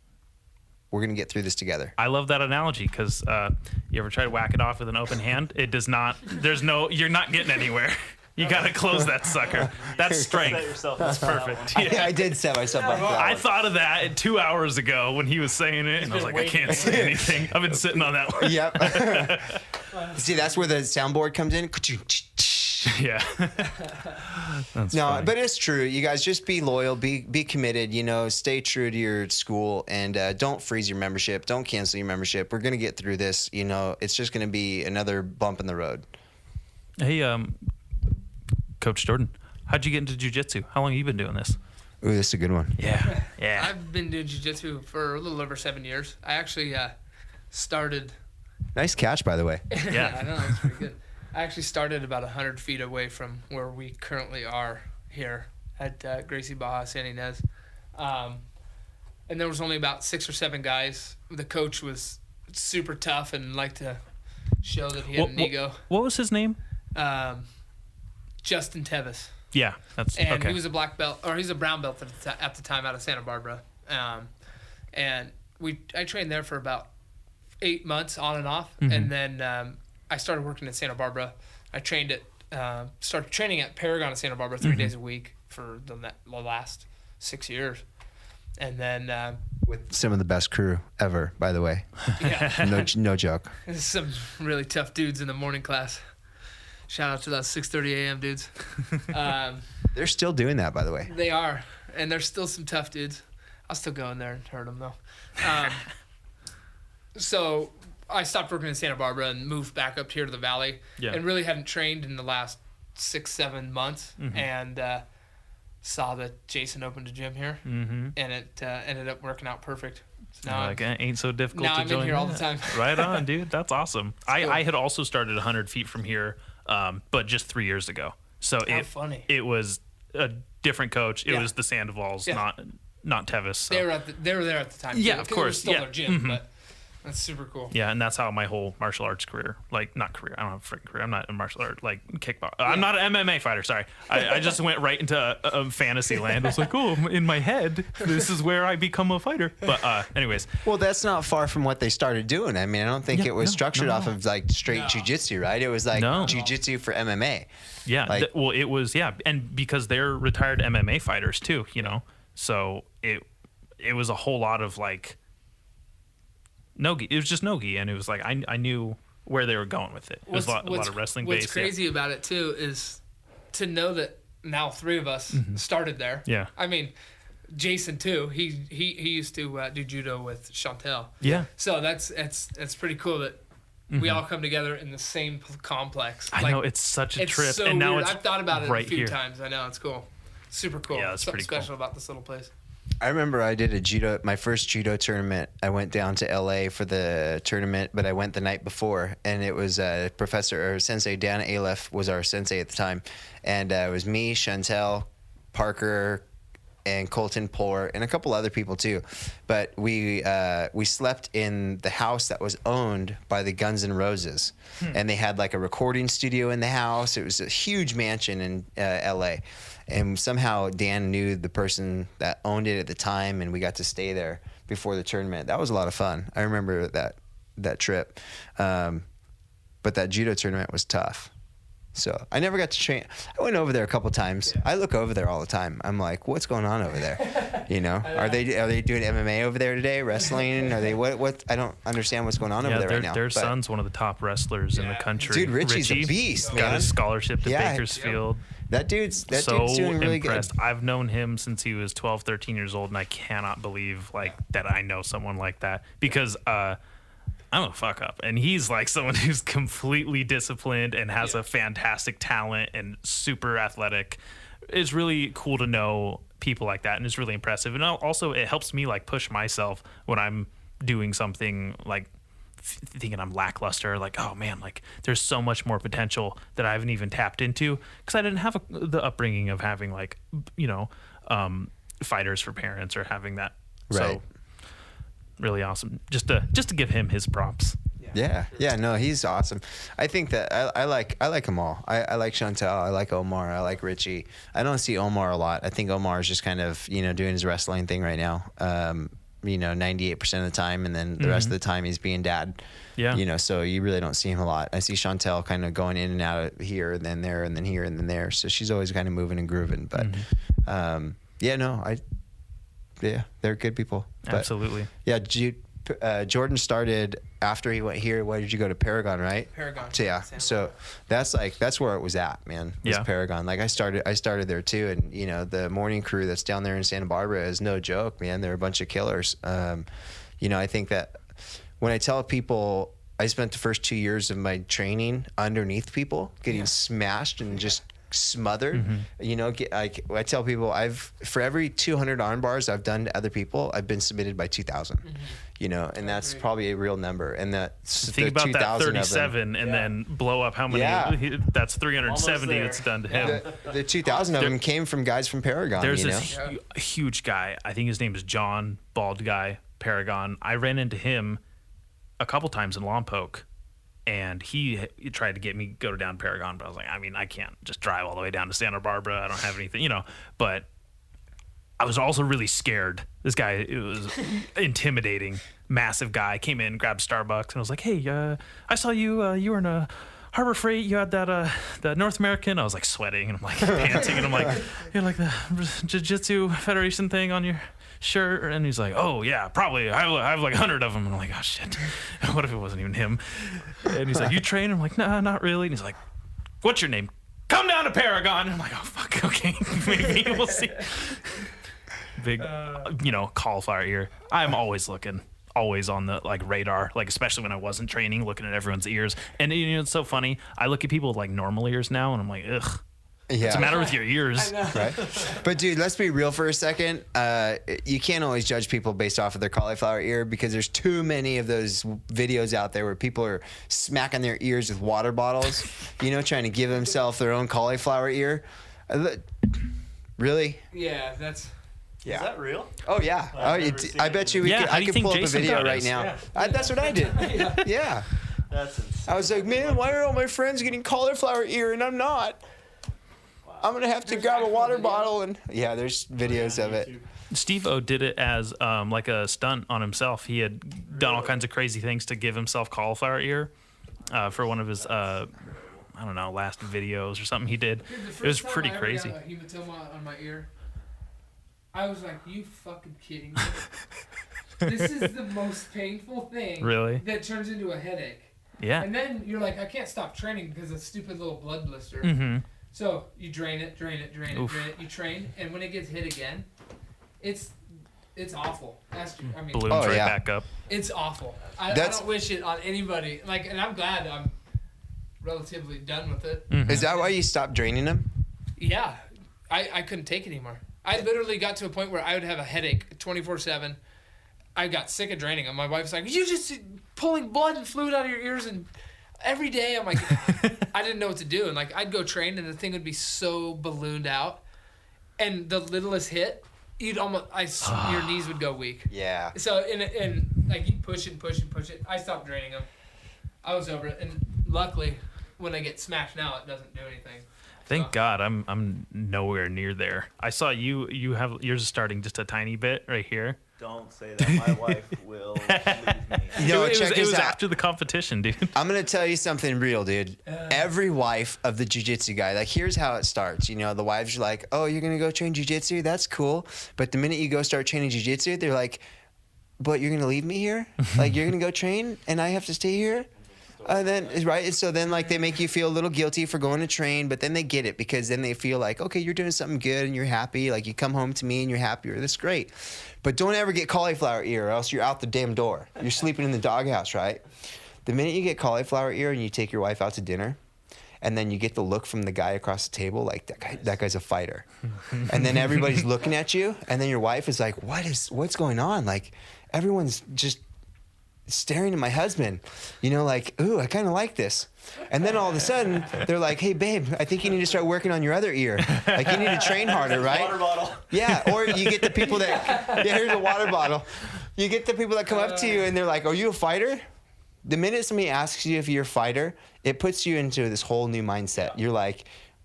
we're going to get through this together. I love that analogy because you ever try to whack it off with an open hand? It does not, you're not getting anywhere. You got to close that sucker. That's strength. That's perfect. Yeah. I did set myself up. I thought of that 2 hours ago when he was saying it, and I was like, I can't say anything. I've been sitting on that one. Yep. See, that's where the soundboard comes in. Yeah. That's no, funny. but it's true. You guys just be loyal, be committed, stay true to your school, and don't freeze your membership. Don't cancel your membership. We're going to get through this. It's just going to be another bump in the road. Hey, Coach Jordan, how'd you get into jiu-jitsu? How long have you been doing this? Ooh, this is a good one. Yeah. I've been doing jiu-jitsu for a little over 7 years. I actually started. Nice catch, by the way. Yeah. I know, that's pretty good. I actually started about 100 feet away from where we currently are here at Gracie Baja San Ynez. And there was only about 6 or 7 guys. The coach was super tough and liked to show that he had an ego. What was his name? Justin Tevis. Yeah, that's and okay. He was a black belt, or he's a brown belt at the time out of Santa Barbara. And I trained there for about 8 months on and off. Mm-hmm. And then I started working in Santa Barbara. I started training at Paragon in Santa Barbara 3 days a week for the last 6 years. And then With some of the best crew ever, by the way. yeah, No joke. there's some really tough dudes in the morning class. Shout out to those 6:30 a.m. dudes. They're still doing that, by the way. They are, and there's still some tough dudes. I'll still go in there and hurt them though. So I stopped working in Santa Barbara and moved back up here to the valley, and really hadn't trained in the last 6-7 months, and saw that Jason opened a gym here, and it ended up working out perfect. So now Like, it ain't so difficult now to I'm join in here all that. the time. Right on, dude. That's awesome. Cool. I had also started 100 feet from here, but just 3 years ago. So funny. It was a different coach. It Yeah. was the Sandoval's, Yeah. not Tevis. So. They were there at the time. Yeah, too, of 'cause it course, was still yeah. their gym, but that's super cool. Yeah, and that's how my whole martial arts career, like, not career, I don't have a freaking career. I'm not a martial art, like, kickboxer. I'm not an MMA fighter, sorry. I just went right into a fantasy land. I was like, oh, in my head, this is where I become a fighter. But anyways. Well, that's not far from what they started doing. I mean, I don't think Yeah, it was no, structured no, off no. of like straight jiu-jitsu, right? It was like No. jiu-jitsu for MMA. Yeah, Like- well, it was, yeah, and because they're retired MMA fighters too, you know, so it was a whole lot of like no-gi. It was just no-gi, and it was like I knew where they were going with it. It was a lot of wrestling What's based. crazy about it too is to know that now 3 of us started there. Yeah. I mean, Jason too. He used to do judo with Chantel. Yeah. So that's pretty cool that we all come together in the same complex. I know, it's such a it's trip, so and now weird. it's I've thought about it right a few here. times. I know, it's cool. Super cool. Yeah, that's Something pretty cool. special about this little place. I remember I did my first judo tournament. I went down to LA for the tournament, but I went the night before, and it was Sensei Dan Aleph was our sensei at the time, and it was me, Chantel, Parker, and Colton Poor, and a couple other people too. But we slept in the house that was owned by the Guns N' Roses, and they had like a recording studio in the house. It was a huge mansion in LA. And somehow Dan knew the person that owned it at the time, and we got to stay there before the tournament. That was a lot of fun. I remember that trip. But that judo tournament was tough. So I never got to train. I went over there a couple times. I look over there all the time. I'm like, what's going on over there? You know, are they doing MMA over there today? Wrestling? Are they what? I don't understand what's going on over there right now. Their But- son's one of the top wrestlers in the country. Dude, Richie's a beast, got man. a scholarship to Yeah. Bakersfield. That dude's So doing really impressed. good. I've known him since he was 12, 13 years old, and I cannot believe like that I know someone like that, because I'm a fuck up, and he's like someone who's completely disciplined and has a fantastic talent and super athletic. It's really cool to know people like that, and it's really impressive. And also it helps me like push myself when I'm doing something like thinking I'm lackluster, like, oh man, like there's so much more potential that I haven't even tapped into, because I didn't have the upbringing of having like, you know, fighters for parents or having that. Right. So really awesome. Just to give him his props. Yeah, no, he's awesome. I think that I like them all. I like Chantel, I like Omar, I like Richie. I don't see Omar a lot. I think Omar is just kind of, you know, doing his wrestling thing right now. You know, 98% of the time, and then the rest of the time he's being dad. Yeah. You know, so you really don't see him a lot. I see Chantel kind of going in and out of here and then there and then here and then there. So she's always kind of moving and grooving. But they're good people. But, Absolutely. yeah, Jordan started after he went here. Why did you go to Paragon, right? Paragon. So, yeah. So that's where it was at, man. Was Yeah. Paragon. Like I started there too, and you know the morning crew that's down there in Santa Barbara is no joke, man. They're a bunch of killers. You know, I think that when I tell people I spent the first 2 years of my training underneath people, getting smashed and just smothered. You know, I tell people for every 200 arm bars I've done to other people, I've been submitted by 2,000. You know, and that's probably a real number. And that's Think about that 2,000 of them. 37 and then blow up how many. Yeah. That's 370 there. that's done to him. The 2,000 of them came from guys from Paragon. There's you know? this huge guy. I think his name is John, bald guy, Paragon. I ran into him a couple times in Lompoc, and he tried to get me go down Paragon, but I was like, I mean, I can't just drive all the way down to Santa Barbara. I don't have anything, you know. But I was also really scared. This guy, it was intimidating. massive guy came in, grabbed Starbucks, and I was like, hey, I saw you. You were in a Harbor Freight. You had that the North American. I was like sweating and I'm like panting and I'm like, you had like the Jiu-Jitsu Federation thing on your shirt. And he's like, oh yeah, probably. I have like 100 of them. And I'm like, oh shit. What if it wasn't even him? And he's like, you train? I'm like, nah, not really. And he's like, what's your name? Come down to Paragon. And I'm like, oh fuck, okay, maybe we'll see. Big, cauliflower ear. I'm always looking, always on the like radar, like especially when I wasn't training, looking at everyone's ears. And it's so funny. I look at people with like normal ears now, and I'm like, ugh. Yeah. What's the matter with your ears? Right. But dude, let's be real for a second. You can't always judge people based off of their cauliflower ear because there's too many of those videos out there where people are smacking their ears with water bottles, trying to give themselves their own cauliflower ear. Really? Yeah, that's. Yeah. Is that real? Oh yeah. I bet you I could pull up a video right now. That's what I did. Yeah. That's insane. I was like, man, why are all my friends getting cauliflower ear and I'm not? I'm gonna have to grab a water bottle and there's videos of it. Steve-O did it as like a stunt on himself. He had done all kinds of crazy things to give himself cauliflower ear for one of his last videos or something he did. Dude, It was pretty crazy. I got a hematoma on my ear. I was like, you fucking kidding me? This is the most painful thing. Really? That turns into a headache. Yeah. And then you're like, I can't stop training because of a stupid little blood blister. Mm-hmm. So you drain it. You train, and when it gets hit again, it's awful. Balloons right back up. It's awful. I don't wish it on anybody. Like, and I'm glad I'm relatively done with it. Mm-hmm. Is that why you stopped draining them? Yeah, I couldn't take it anymore. I literally got to a point where I would have a headache 24/7. I got sick of draining them. My wife's like, "You just pulling blood and fluid out of your ears," and every day I'm like, I didn't know what to do. And like, I'd go train, and the thing would be so ballooned out, and the littlest hit, your knees would go weak. Yeah. So and like you push it. I stopped draining them. I was over it, and luckily, when I get smashed now, it doesn't do anything. Thank God I'm nowhere near there. I saw you have yours is starting just a tiny bit right here. Don't say that. My wife will leave me. It was after the competition, dude. I'm going to tell you something real, dude. Every wife of the jiu-jitsu guy, like here's how it starts. The wives are like, oh, you're going to go train jiu-jitsu? That's cool. But the minute you go start training jiu-jitsu, they're like, but you're going to leave me here? Like you're going to go train and I have to stay here? And so then like they make you feel a little guilty for going to train, but then they get it because then they feel like, okay, you're doing something good and you're happy. Like you come home to me and you're happier. That's great. But don't ever get cauliflower ear or else you're out the damn door. You're sleeping in the doghouse, right? The minute you get cauliflower ear and you take your wife out to dinner and then you get the look from the guy across the table, like that guy's a fighter. And then everybody's looking at you and then your wife is like, what's going on? Like everyone's just staring at my husband, like, ooh, I kind of like this. And then all of a sudden, they're like, hey, babe, I think you need to start working on your other ear. Like, you need to train harder, right? Water bottle. Yeah, or you get the people that, here's a water bottle. You get the people that come up to you and they're like, are you a fighter? The minute somebody asks you if you're a fighter, it puts you into this whole new mindset. You're like,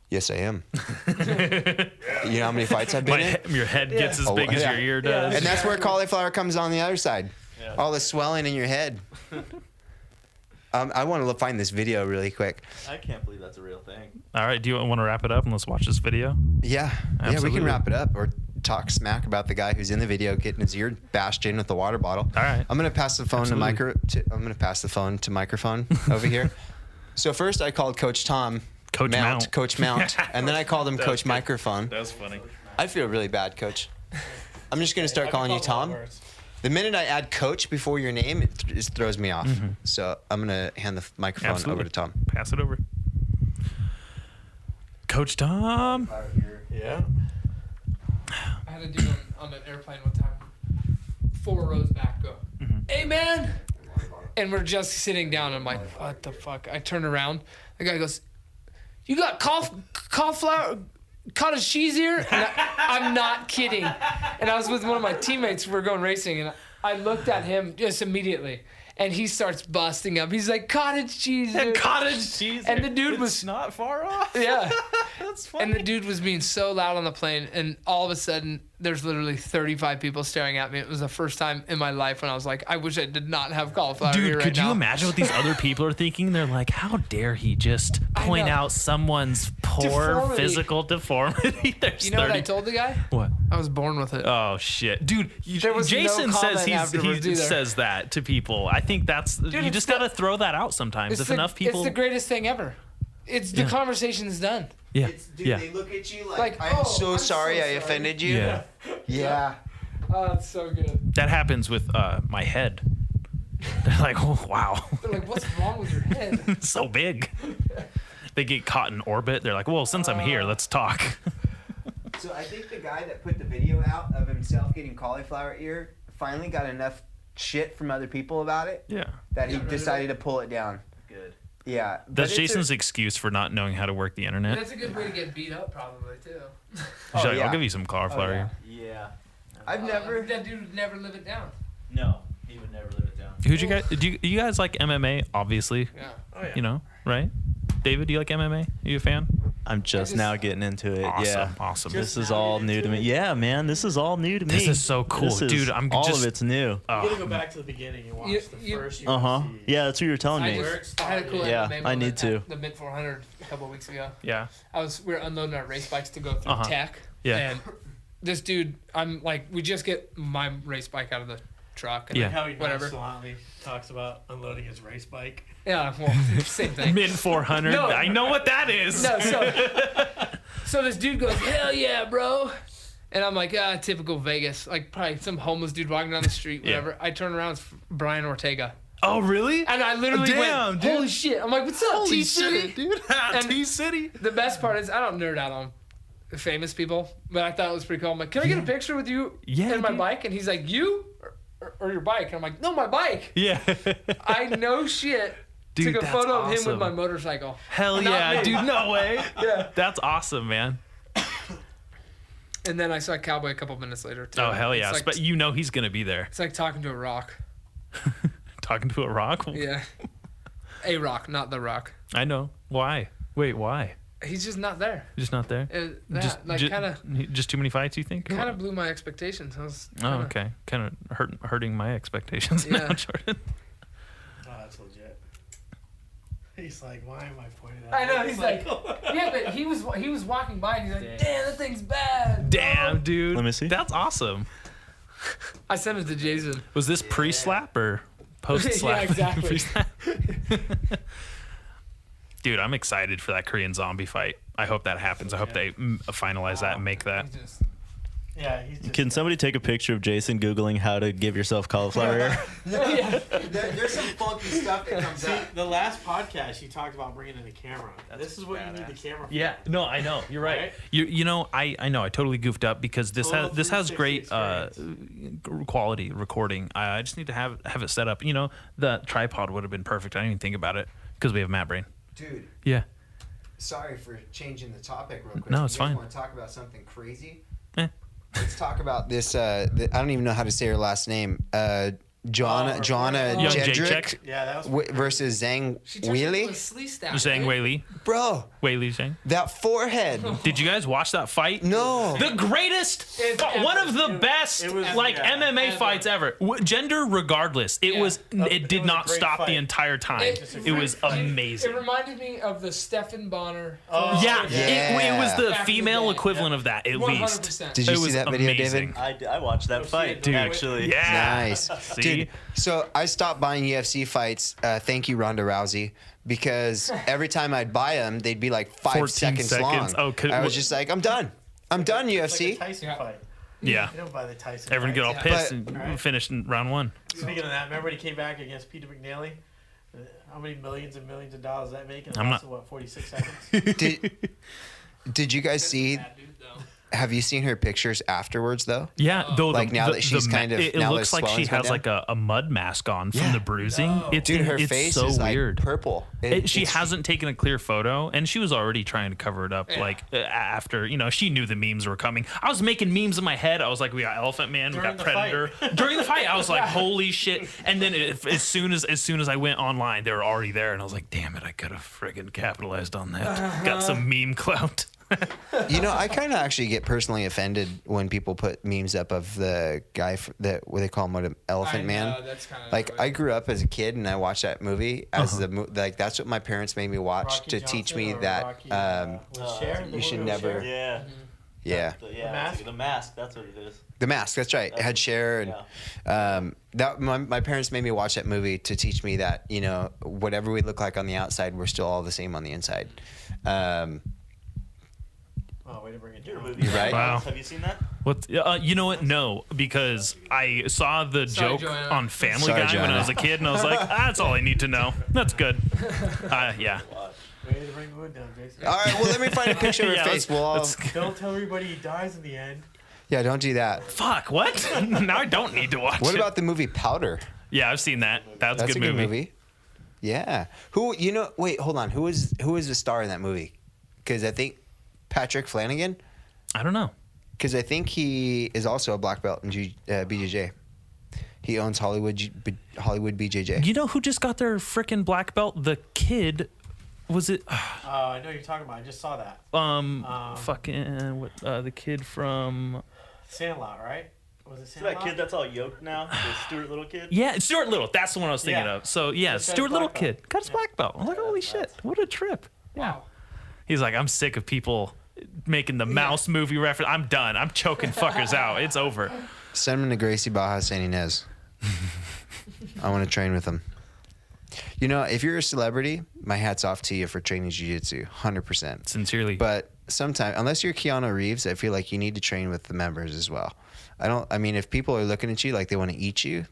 yes, I am. You know how many fights I've been in? Your head gets as big as your ear does. And that's where cauliflower comes on the other side. Yeah. All the swelling in your head. I want to find this video really quick. I can't believe that's a real thing. All right, do you want to wrap it up and let's watch this video? Yeah. Absolutely. Yeah, we can wrap it up or talk smack about the guy who's in the video getting his ear bashed in with the water bottle. All right. I'm gonna pass the phone to microphone over here. So first I called Coach Tom Coach Mount, and then I called him Coach Microphone. That was funny. I feel really bad, Coach. I'm just gonna start calling you Tom. The minute I add coach before your name, it just throws me off. Mm-hmm. So I'm going to hand the microphone over to Tom. Pass it over. Coach Tom. Yeah. I had a dude on an airplane one time, 4 rows back, go, hey, man. And we're just sitting down. I'm like, what the fuck? I turn around. The guy goes, you got cauliflower? Cottage cheese here? And I'm not kidding. And I was with one of my teammates. We were going racing, and I looked at him just immediately. And he starts busting up. He's like, cottage cheese. And dude." cottage cheese. And the dude it's was not far off. Yeah. That's funny. And the dude was being so loud on the plane, and all of a sudden, there's literally 35 people staring at me. It was the first time in my life when I was like, I wish I did not have cauliflower Dude, here right could you now. imagine what these other people are thinking? They're like, how dare he just point know. out someone's poor Deformity. physical deformity? There's You know what I 30 told the guy? What? I was born with it. Oh shit, dude! There was Jason no says comment afterwards he either. says that to people. I think that's you it's just the- gotta throw that out sometimes. If enough people, It's the greatest thing ever. It's the conversation's done. yeah, Dude, yeah, they look at you Like, I'm "Oh, so I'm sorry so I sorry." offended you. yeah. Yeah. Oh, it's so good. That happens with my head. They're like, oh, wow, They're like, what's wrong with your head? it's so big. They get caught in orbit. They're like, well, since I'm here, let's talk. So I think the guy that put the video out of himself getting cauliflower ear finally got enough shit from other people about it Yeah. that he decided to pull it down. Good. Yeah. but That's it's a- Jason's excuse for not knowing how to work the internet. That's a good way to get beat up, probably, too. He's like, yeah. I'll give you some cauliflower. yeah. Yeah. I've never. That dude would never live it down. No, he would never live it down. Who'd you guys? Do you guys like MMA? Obviously, Yeah. Oh yeah. you know, right? David, do you like MMA? Are you a fan? I'm just now getting into it. Awesome, Yeah. awesome. This is all new to me. Yeah, man, this is all new to me. This is so cool. This is- Dude, I'm all just- of it's new. You gotta go back to the beginning and watch the first UFC. Yeah, that's what you were telling I me. had a cool Yeah, MMA I need moment to. at the Mid 400 a couple of weeks ago. Yeah. We were unloading our race bikes to go through Uh-huh. tech. Yeah. And this dude, I'm like, we just get my race bike out of the truck. And Yeah. How he Whatever. nonchalantly talks about unloading his race bike. Yeah, well, same thing. Mid 400. No. I know what that is. No, so this dude goes, hell yeah, bro. And I'm like, typical Vegas. Like, probably some homeless dude walking down the street, Yeah. whatever. I turn around, it's Brian Ortega. Oh, really? And I literally Damn, went, dude. holy shit. I'm like, what's up, Holy T-City? shit, dude. And- T-City. The best part is, I don't nerd out on famous people, but I thought it was pretty cool. I'm like, can I get a picture with you Yeah, and my dude. bike? And he's like, you or your bike? And I'm like, no, my bike. Yeah. I know shit. Dude, Took a that's photo of him awesome. with my motorcycle. Hell Not yeah, me. dude. No way. Yeah. That's awesome, man. And then I saw Cowboy a couple minutes later, too. Oh, hell yeah. It's like, But you know he's going to be there. it's like talking to a rock. Talking to a rock? Yeah. A rock, not the rock. I know. Why? Wait, why? He's just not there. Just not there? That, Just too many fights, you think? kind of blew my expectations. I was Oh, kinda, okay. Kind of hurting my expectations now, Yeah. Jordan. Oh, that's legit. He's like, why am I pointing at? I know. it?" He's like, yeah, but he was walking by and he's like, damn, that thing's bad. Damn, dude. Let me see. That's awesome. I sent it to Jason. Was this pre-slap or post-slap? Yeah, exactly. Pre-slap? Dude, I'm excited for that Korean zombie fight. I hope that happens. I hope they finalize that and make that. He just- Yeah, he's just. Can somebody take a picture of Jason Googling how to give yourself cauliflower ear? There's some funky stuff that comes See, up. the last podcast you talked about bringing in a camera. This is what you need the camera for. Yeah, no, I know. You're right. Right? You know, I know. I totally goofed up because this Full has 360 great quality recording. I just need to have it set up. You know, the tripod would have been perfect. I didn't even think about it because we have Matt Brain. Dude, Yeah. sorry for changing the topic real quick. No, it's you guys fine. want to talk about something crazy? Eh. Let's talk about this. I don't even know how to say her last name. Joanna Young Jedrick Jacek. Yeah, that was. versus Zhang She turned into a Weili. slee staff. You're saying right? Wei Li? Bro, Wei Li saying? that forehead. Did you guys watch that fight? No. The greatest, It's one ever. of the best, it was- like yeah, MMA ever. fights ever. Gender regardless, it Yeah. was. It did was a not great stop fight. the entire time. It was amazing. It reminded me of the Stephen Bonner. Oh, Yeah, Yeah. It was the Back in the female day. equivalent of that, at least. 100%. Did you It see was that video, amazing. David? I watched that fight, Dude. actually. Yeah. Nice. See? Dude, so I stopped buying UFC fights. Thank you, Ronda Rousey. Because every time I'd buy them, they'd be like 14 5 seconds long. seconds. Oh, I was just like, I'm done. I'm done, It's like a UFC. Tyson Yeah. fight. Yeah. You don't buy the Tyson. Everyone get all fights. pissed But- and finished in round one. Speaking of that, remember when he came back against Peter McNally? How many millions and millions of dollars that make? In I'm the not- last, what, 46 seconds? Did you guys see? Bad dude, though. Have you seen her pictures afterwards though? Yeah, though Like, now that she's kind of- it now that looks like she swelling's gone has like a mud mask on from Yeah. the bruising. Dude, her it's face so is like weird. purple. She It's- hasn't taken a clear photo, and she was already trying to cover it up. Like after she knew the memes were coming. I was making memes in my head. I was like, we got Elephant Man, we During got the Predator. During the fight, I was like, holy shit! And then as soon as I went online, they were already there, and I was like, damn it, I could have friggin' capitalized on that. Got some meme clout. I kind of actually get personally offended when people put memes up of the guy that what they call him, what, Elephant Man. That's kind of Like, I grew up as a kid and I watched that movie as like that's what my parents made me watch Rocky to teach Johnson me or that Rocky, Oh, Cher? you The should movie with never- Cher? Yeah. yeah. Yeah. Mask? The mask. That's what it is. The Mask, that's right. It had Cher and that my parents made me watch that movie to teach me that whatever we look like on the outside, we're still all the same on the inside. Oh, way to bring it Your down. movie. Right? Wow. Have you seen that? What? You know what? No, because I saw the Sorry, joke Joanna. on Family Sorry, Guy when Joanna. I was a kid, and I was like, that's all I need to know. That's good. Yeah. Way to bring the wood down, Jason. All right, well, let me find a picture of her Yeah, face. let's- Don't tell everybody he dies in the end. Yeah, don't do that. Fuck. What? Now I don't need to watch What it. about the movie Powder? Yeah, I've seen that. That's That's a good movie. Yeah. Wait, hold on. Who is the star in that movie? Because I think Patrick Flanagan. I don't know. Because I think he is also a black belt in BJJ. He owns Hollywood BJJ. You know who just got their freaking black belt? The kid. Was it? I know what you're talking about. I just saw that. Fucking what? The kid from. Sandlot, right? Was it Is Sandlot? that kid that's all yoked now? The Stuart Little kid? Yeah, it's Stuart Little. That's the one I was thinking Yeah. of. So yeah, He's got Stuart his Little black belt. kid got his black belt. I was like, holy shit, what a trip. Yeah. He's like, I'm sick of people making the mouse movie reference. I'm done. I'm choking fuckers out. It's over. Send him to Gracie Baja San Ynez. I want to train with him. If you're a celebrity, my hat's off to you for training jiu-jitsu, 100%. Sincerely. But sometimes, unless you're Keanu Reeves, I feel like you need to train with the members as well. If people are looking at you like they want to eat you,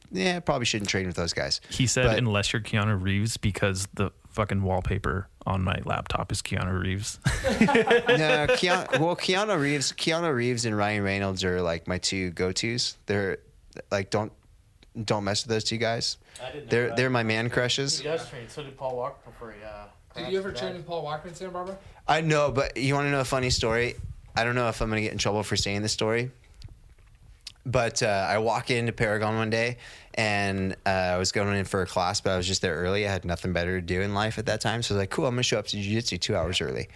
probably shouldn't train with those guys. He said, But- unless you're Keanu Reeves, because the fucking wallpaper on my laptop is Keanu Reeves. No, Keanu Reeves and Ryan Reynolds are like my two go-tos. They're like, don't mess with those two guys. I didn't know They're my man crushes. He does train. So did Paul Walker before he Did you ever train with Paul Walker in Santa Barbara? I know, but you want to know a funny story? I don't know if I'm gonna get in trouble for saying this story. But I walk into Paragon one day, and I was going in for a class, but I was just there early. I had nothing better to do in life at that time. So I was like, cool, I'm going to show up to jiu-jitsu 2 hours early.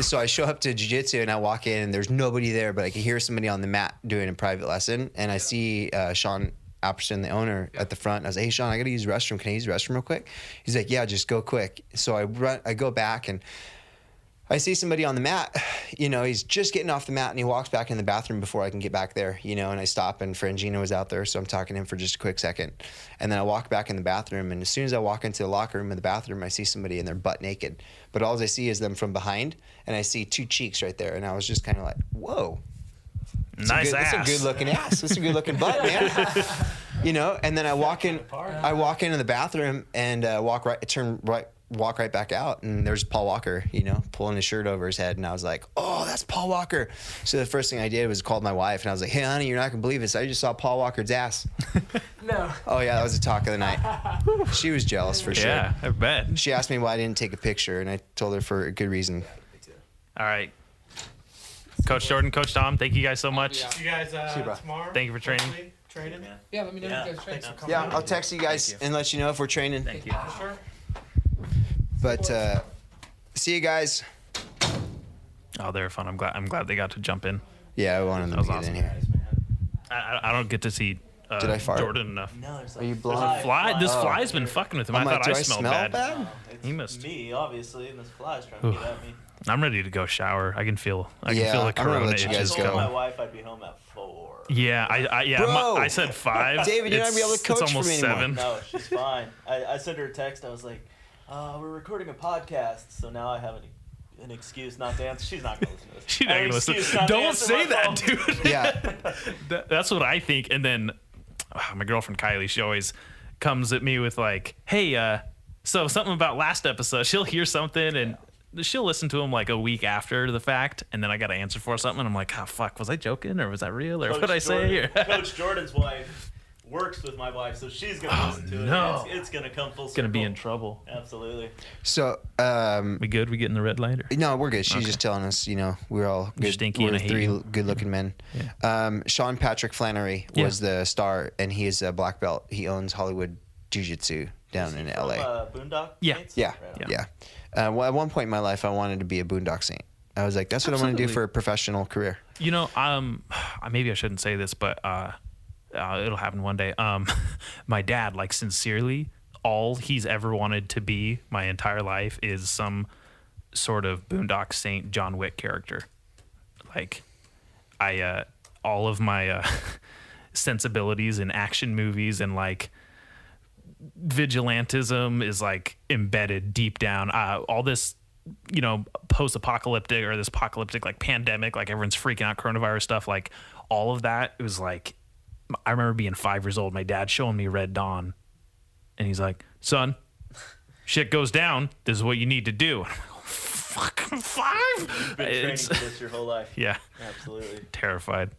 So I show up to jiu-jitsu, and I walk in, and there's nobody there, but I can hear somebody on the mat doing a private lesson. And I see Sean Apperson, the owner, at the front. I was like, hey, Sean, I got to use the restroom. Can I use the restroom real quick? He's like, yeah, just go quick. So I go back, and I see somebody on the mat, he's just getting off the mat and he walks back in the bathroom before I can get back there, and I stop, and Frangina was out there. So I'm talking to him for just a quick second. And then I walk back in the bathroom, and as soon as I walk into the locker room in the bathroom, I see somebody and they're butt naked. But all I see is them from behind, and I see two cheeks right there. And I was just kind of like, whoa. Nice ass. That's a good looking ass. That's a good looking butt, man. And then I walk into the bathroom and walk right back out, and there's Paul Walker, pulling his shirt over his head, and I was like, oh, that's Paul Walker. So the first thing I did was called my wife, and I was like, hey, honey, you're not gonna believe this. I just saw Paul Walker's ass. No. Oh yeah, that was the talk of the night. She was jealous for sure. Yeah, I bet. She asked me why I didn't take a picture, and I told her for a good reason. All right. Coach Jordan, Coach Tom, thank you guys so much. Yeah. You guys See you, bro. tomorrow? Thank you for training. hopefully Training? Yeah, let me know Yeah. if you guys train. Thanks for coming out. I'll text you guys and let you know if we're training. Thank you. For sure. But see you guys. Oh, they're fun. I'm glad they got to jump in. Yeah, I wanted them That was to get awesome. in here. I don't get to see Did I fart? Jordan enough. No, there's Are you like blowing? This fly's been fucking with him. I I'm like, thought do I smelled bad. It's He must- me, obviously, and this fly's trying to get at me. I'm ready to go shower. I can feel Yeah, the I'm gonna corona let you I guys itches told go. my coming. wife I'd be home at 4. Yeah, Bro! I said 5. David, you're not gonna be able to It's coach for almost me anymore. 7. No, she's fine. I sent her a text. I was like, we're recording a podcast, so now I have an excuse not to answer. She's not going to listen to this. She's not An gonna listen. excuse not to Don't answer say my that, phone. dude. Yeah. That's what I think. And then my girlfriend Kylie, she always comes at me with like, "Hey, so something about last episode." She'll hear something and she'll listen to them like a week after the fact, and then I got to answer for something, and I'm like, oh fuck, was I joking or was that real or what did I say? Coach Jordan's wife works with my wife, so she's gonna listen to it. It's gonna come full circle. Gonna be in trouble. Absolutely. So, we good? We getting the red light? Or? no, we're good. She's just telling us, we're all good. Stinky we're and I hate 3 you. good-looking men. Yeah. Sean Patrick Flannery was the star, and he is a black belt. He owns Hollywood Jiu-Jitsu down in LA. Boondock Yeah. Saints? Yeah, Right on. yeah. Well, at one point in my life, I wanted to be a boondock saint. I was like, that's what I want to do for a professional career. Maybe I shouldn't say this, but it'll happen one day. My dad, like, sincerely, all he's ever wanted to be my entire life is some sort of boondock saint John Wick character. Like, all of my sensibilities in action movies and like vigilantism is like embedded deep down. All this, post-apocalyptic or this apocalyptic like pandemic, like everyone's freaking out, coronavirus stuff, like all of that. It was like, I remember being 5 years old, my dad showing me Red Dawn, and he's like, son, shit goes down. This is what you need to do. And I'm like, oh, fucking 5? You've been training for this your whole life. Yeah. Absolutely. Terrified.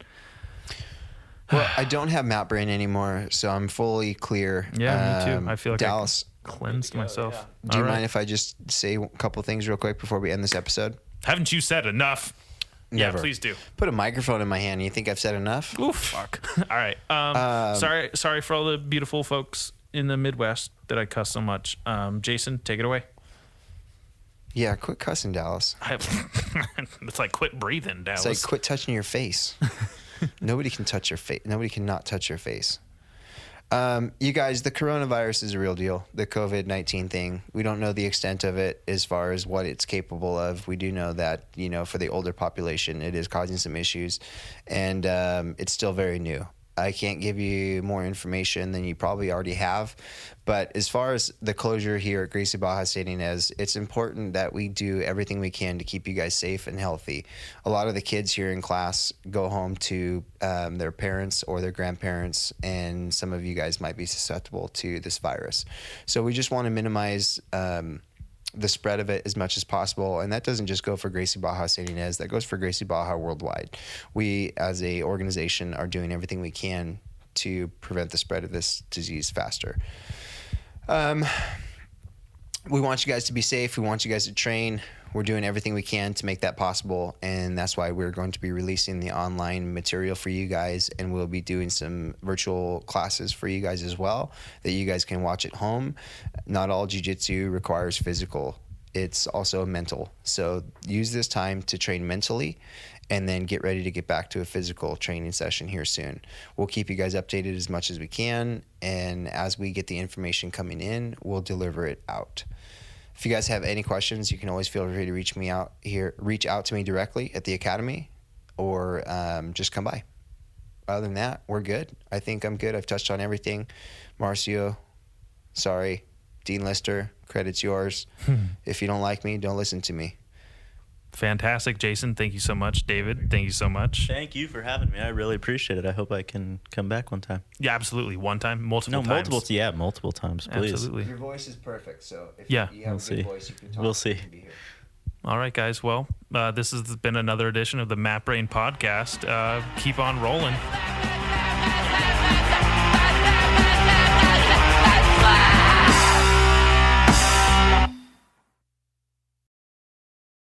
Well, I don't have Matt Brain anymore, so I'm fully clear. Yeah, me too. I feel like Dallas, I cleansed myself. yeah. do you All right. mind if I just say a couple things real quick before we end this episode? Haven't you said enough? Never. Yeah, please do. Put a microphone in my hand. You think I've said enough? Ooh, fuck. All right. Sorry for all the beautiful folks in the Midwest that I cuss so much. Jason, take it away. Yeah, quit cussing, Dallas. It's like quit breathing, Dallas. It's like quit touching your face. Nobody can touch your face. Nobody can not touch your face. You guys, the coronavirus is a real deal. The COVID-19 thing. We don't know the extent of it as far as what it's capable of. We do know that, for the older population, it is causing some issues, and it's still very new. I can't give you more information than you probably already have. But as far as the closure here at Gracie Baja San Ynez, it's important that we do everything we can to keep you guys safe and healthy. A lot of the kids here in class go home to their parents or their grandparents, and some of you guys might be susceptible to this virus. So we just want to minimize the spread of it as much as possible, and that doesn't just go for Gracie Baja San Ynez, that goes for Gracie Baja worldwide. We as a organization are doing everything we can to prevent the spread of this disease faster. We want you guys to be safe. We want you guys to train. We're doing everything we can to make that possible, and that's why we're going to be releasing the online material for you guys, and we'll be doing some virtual classes for you guys as well that you guys can watch at home. Not all jiu-jitsu requires physical. It's also mental. So use this time to train mentally, and then get ready to get back to a physical training session here soon. We'll keep you guys updated as much as we can, and as we get the information coming in, we'll deliver it out. If you guys have any questions, you can always feel free to reach out to me directly at the academy, or just come by. Other than that, we're good. I think I'm good. I've touched on everything. Marcio, sorry. Dean Lister, credit's yours. If you don't like me, don't listen to me. Fantastic. Jason, thank you so much. David, thank you so much. Thank you for having me. I really appreciate it. I hope I can come back one time. Yeah, absolutely. One time, multiple times. Multiple times, please. Absolutely. Your voice is perfect, so if Yeah. you have We'll a good see. voice, you can talk. We'll see. You can be here. All right, guys. Well, this has been another edition of the Matt Brain Podcast. Keep on rolling.